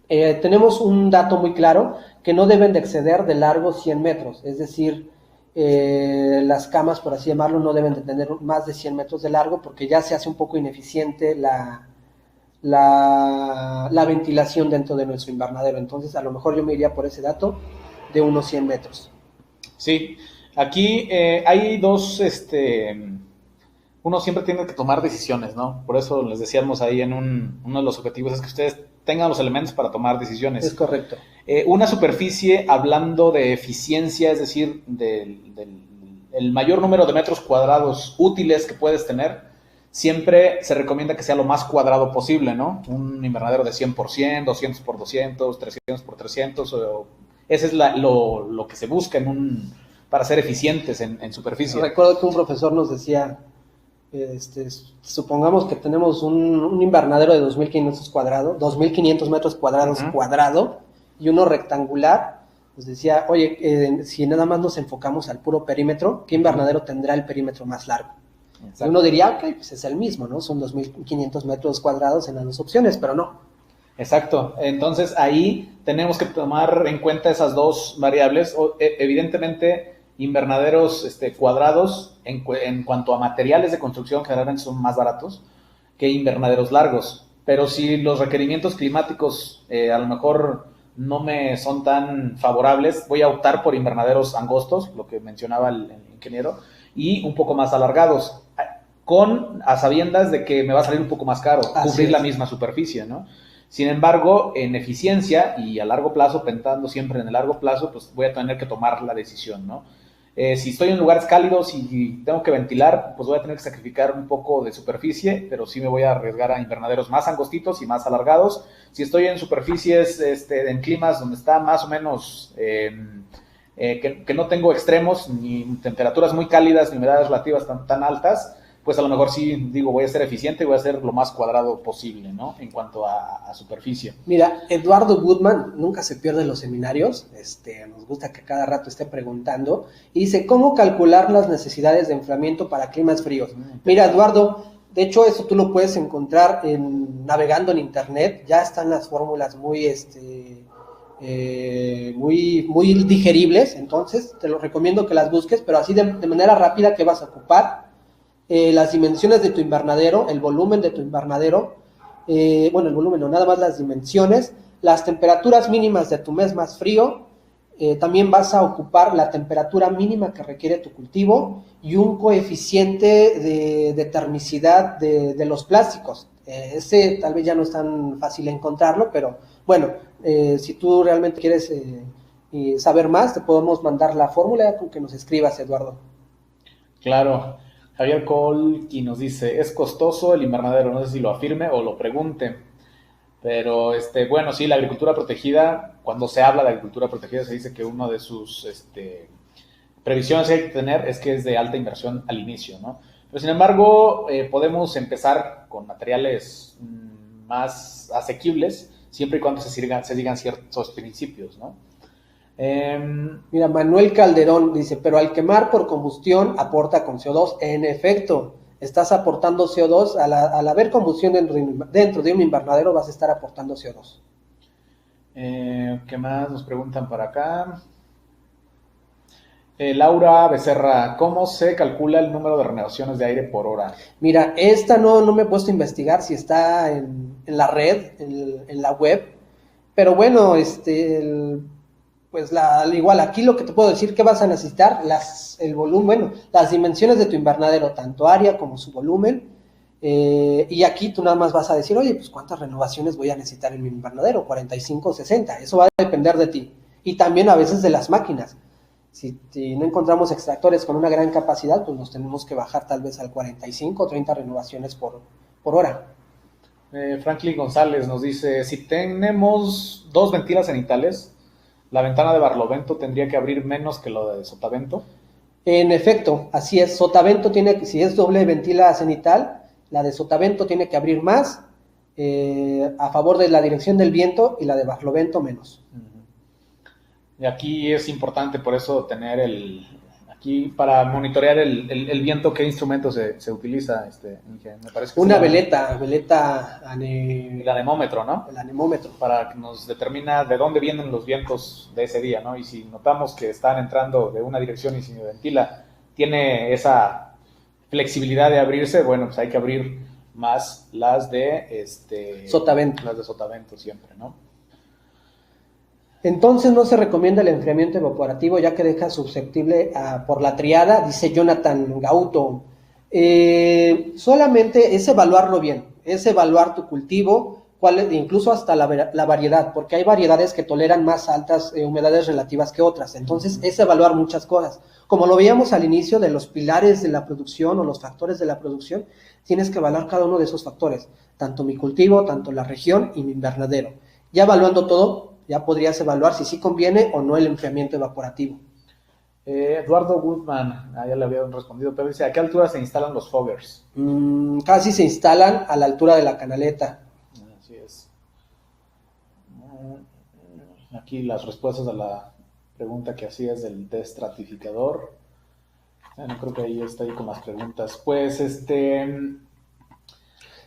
tenemos un dato muy claro, que no deben de exceder de largo 100 metros, es decir, las camas, por así llamarlo, no deben de tener más de 100 metros de largo, porque ya se hace un poco ineficiente la ventilación dentro de nuestro invernadero. Entonces a lo mejor yo me iría por ese dato de unos 100 metros. Sí, aquí hay dos, uno siempre tiene que tomar decisiones, ¿no? Por eso les decíamos ahí en uno de los objetivos es que ustedes tengan los elementos para tomar decisiones. Es correcto. Una superficie, hablando de eficiencia, es decir, el mayor número de metros cuadrados útiles que puedes tener, siempre se recomienda que sea lo más cuadrado posible, ¿no? Un invernadero de 100%, 200 por 200, 300 por 300, ese es lo que se busca para ser eficientes en superficie. Recuerdo que un profesor nos decía, supongamos que tenemos un invernadero de 2.500 metros cuadrados cuadrado, y uno rectangular. Nos decía, oye, si nada más nos enfocamos al puro perímetro, ¿qué invernadero tendrá el perímetro más largo? Exacto. Uno diría, ok, pues es el mismo, ¿no? Son 2.500 metros cuadrados en las dos opciones, pero no. Exacto. Entonces ahí tenemos que tomar en cuenta esas dos variables. Evidentemente, invernaderos cuadrados en cuanto a materiales de construcción generalmente son más baratos que invernaderos largos, pero si los requerimientos climáticos a lo mejor no me son tan favorables, voy a optar por invernaderos angostos, lo que mencionaba el ingeniero, y un poco más alargados, a sabiendas de que me va a salir un poco más caro cubrir la misma superficie, ¿no? Sin embargo, en eficiencia y a largo plazo, pensando siempre en el largo plazo, pues voy a tener que tomar la decisión, ¿no? Si estoy en lugares cálidos y tengo que ventilar, pues voy a tener que sacrificar un poco de superficie, pero sí me voy a arriesgar a invernaderos más angostitos y más alargados. Si estoy en superficies, en climas donde está más o menos que no tengo extremos, ni temperaturas muy cálidas, ni humedades relativas tan altas, pues a lo mejor sí digo, voy a ser eficiente y voy a ser lo más cuadrado posible, ¿no? En cuanto a superficie. Mira, Eduardo Goodman nunca se pierde los seminarios, nos gusta que cada rato esté preguntando, y dice, ¿cómo calcular las necesidades de enfriamiento para climas fríos? Mira, Eduardo, de hecho eso tú lo puedes encontrar navegando en internet, ya están las fórmulas muy digeribles, entonces te lo recomiendo que las busques, pero así de manera rápida. ¿Qué vas a ocupar? Las dimensiones de tu invernadero, el volumen de tu invernadero, el volumen no, nada más las dimensiones, las temperaturas mínimas de tu mes más frío, también vas a ocupar la temperatura mínima que requiere tu cultivo y un coeficiente de termicidad de los plásticos. Ese tal vez ya no es tan fácil encontrarlo, pero bueno, si tú realmente quieres saber más, te podemos mandar la fórmula con que nos escribas, Eduardo. Claro. Javier Colqui nos dice, es costoso el invernadero, no sé si lo afirme o lo pregunte, pero bueno, sí, la agricultura protegida, cuando se habla de agricultura protegida se dice que uno de sus previsiones que hay que tener es que es de alta inversión al inicio, ¿no? Pero sin embargo, podemos empezar con materiales más asequibles, siempre y cuando se sigan ciertos principios, ¿no? Mira, Manuel Calderón dice, pero al quemar por combustión aporta con CO2. En efecto, estás aportando CO2. Al haber combustión dentro de un invernadero vas a estar aportando CO2. ¿Qué más nos preguntan por acá? Laura Becerra, ¿cómo se calcula el número de renovaciones de aire por hora? Mira, esta no me he puesto a investigar si está en la red, en la web, pero bueno, pues igual aquí lo que te puedo decir que vas a necesitar, el volumen, las dimensiones de tu invernadero, tanto área como su volumen, y aquí tú nada más vas a decir, oye, pues cuántas renovaciones voy a necesitar en mi invernadero, 45 o 60, eso va a depender de ti, y también a veces de las máquinas. Si no encontramos extractores con una gran capacidad, pues nos tenemos que bajar tal vez al 45 o 30 renovaciones por hora. Franklin González nos dice, si tenemos 2 ventilas cenitales, la ventana de Barlovento tendría que abrir menos que lo de Sotavento. En efecto, así es. Sotavento si es doble ventila cenital, la de Sotavento tiene que abrir más a favor de la dirección del viento y la de Barlovento menos. Y aquí es importante por eso tener aquí para monitorear el viento, ¿qué instrumento se utiliza? Me parece que una veleta el anemómetro, ¿no? El anemómetro. Para que nos determina de dónde vienen los vientos de ese día, ¿no? Y si notamos que están entrando de una dirección y si ventila tiene esa flexibilidad de abrirse, bueno, pues hay que abrir más las de Sotavento. Las de Sotavento siempre, ¿no? Entonces no se recomienda el enfriamiento evaporativo ya que deja susceptible por la triada, dice Jonathan Gauto. Solamente es evaluarlo bien, es evaluar tu cultivo, incluso hasta la variedad, porque hay variedades que toleran más altas humedades relativas que otras. Entonces es evaluar muchas cosas. Como lo veíamos al inicio de los pilares de la producción o los factores de la producción, tienes que evaluar cada uno de esos factores, tanto mi cultivo, tanto la región y mi invernadero. Ya evaluando todo, ya podrías evaluar si sí conviene o no el enfriamiento evaporativo. Eduardo Guzmán, ya le había respondido, pero dice, ¿a qué altura se instalan los foggers? Casi se instalan a la altura de la canaleta. Así es. Aquí las respuestas a la pregunta que hacías del destratificador. No creo que ahí está ahí con las preguntas. Pues,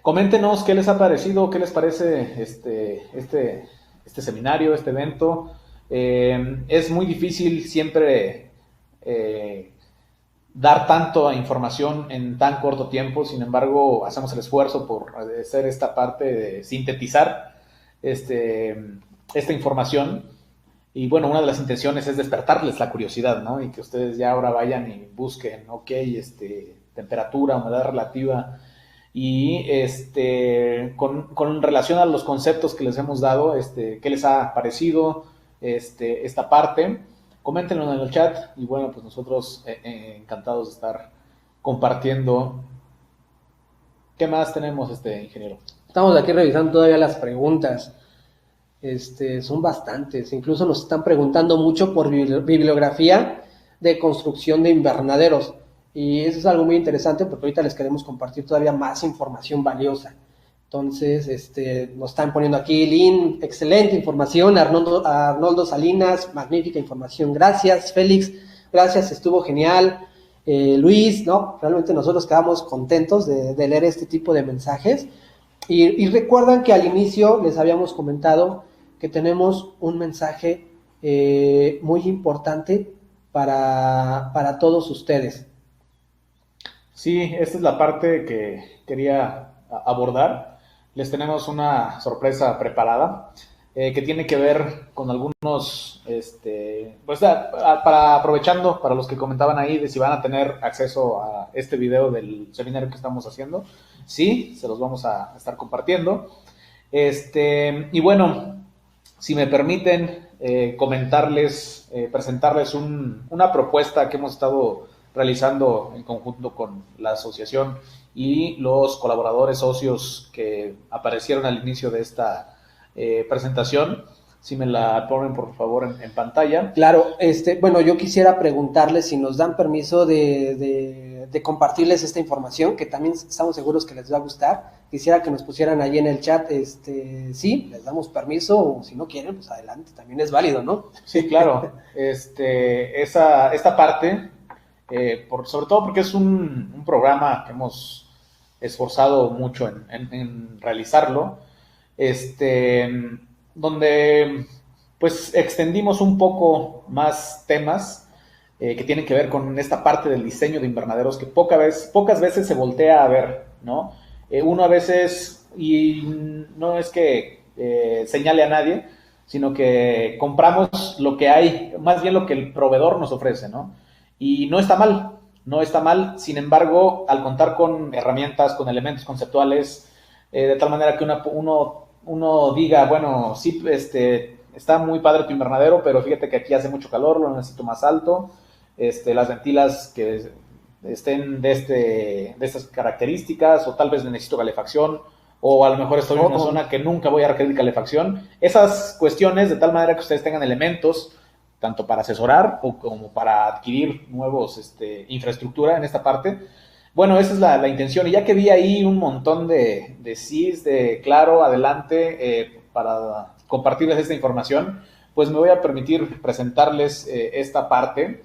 coméntenos qué les ha parecido, qué les parece este seminario, este evento. Es muy difícil siempre dar tanta información en tan corto tiempo, sin embargo hacemos el esfuerzo por hacer esta parte de sintetizar esta información y bueno, una de las intenciones es despertarles la curiosidad, ¿no? Y que ustedes ya ahora vayan y busquen, ok, temperatura, humedad relativa y con relación a los conceptos que les hemos dado, qué les ha parecido esta parte. Coméntenlo en el chat y bueno, pues nosotros encantados de estar compartiendo. ¿Qué más tenemos, ingeniero? Estamos aquí revisando todavía las preguntas. Son bastantes. Incluso nos están preguntando mucho por bibliografía de construcción de invernaderos. Y eso es algo muy interesante porque ahorita les queremos compartir todavía más información valiosa. Entonces, nos están poniendo aquí, Lynn, excelente información, Arnoldo Salinas, magnífica información, gracias, Félix, gracias, estuvo genial, Luis, ¿no? Realmente nosotros quedamos contentos de leer este tipo de mensajes, y recuerdan que al inicio les habíamos comentado que tenemos un mensaje muy importante para todos ustedes. Sí, esta es la parte que quería abordar. Les tenemos una sorpresa preparada que tiene que ver con algunos, pues para aprovechando para los que comentaban ahí de si van a tener acceso a este video del seminario que estamos haciendo. Sí, se los vamos a estar compartiendo. Y bueno, si me permiten comentarles, presentarles una propuesta que hemos estado realizando en conjunto con la asociación y los colaboradores socios que aparecieron al inicio de esta presentación. Si me la ponen por favor en pantalla. Claro, bueno, yo quisiera preguntarles si nos dan permiso de compartirles esta información, que también estamos seguros que les va a gustar. Quisiera que nos pusieran ahí en el chat, sí, les damos permiso, o si no quieren, pues adelante, también es válido, ¿no? Sí, claro. Esta parte, sobre todo porque es un programa que hemos esforzado mucho en realizarlo, donde pues extendimos un poco más temas que tienen que ver con esta parte del diseño de invernaderos que pocas veces se voltea a ver, ¿no? Uno a veces, y no es que señale a nadie, sino que compramos lo que hay, más bien lo que el proveedor nos ofrece, ¿no? Y no está mal, sin embargo, al contar con herramientas, con elementos conceptuales, de tal manera que uno diga, bueno, sí, está muy padre tu invernadero, pero fíjate que aquí hace mucho calor, lo necesito más alto, las ventilas que estén de estas características, o tal vez necesito calefacción, o a lo mejor estoy en una zona que nunca voy a requerir calefacción. Esas cuestiones, de tal manera que ustedes tengan elementos, tanto para asesorar como para adquirir nuevos infraestructura en esta parte. Bueno, esa es la intención. Y ya que vi ahí un montón de sís, de claro, adelante, para compartirles esta información, pues me voy a permitir presentarles esta parte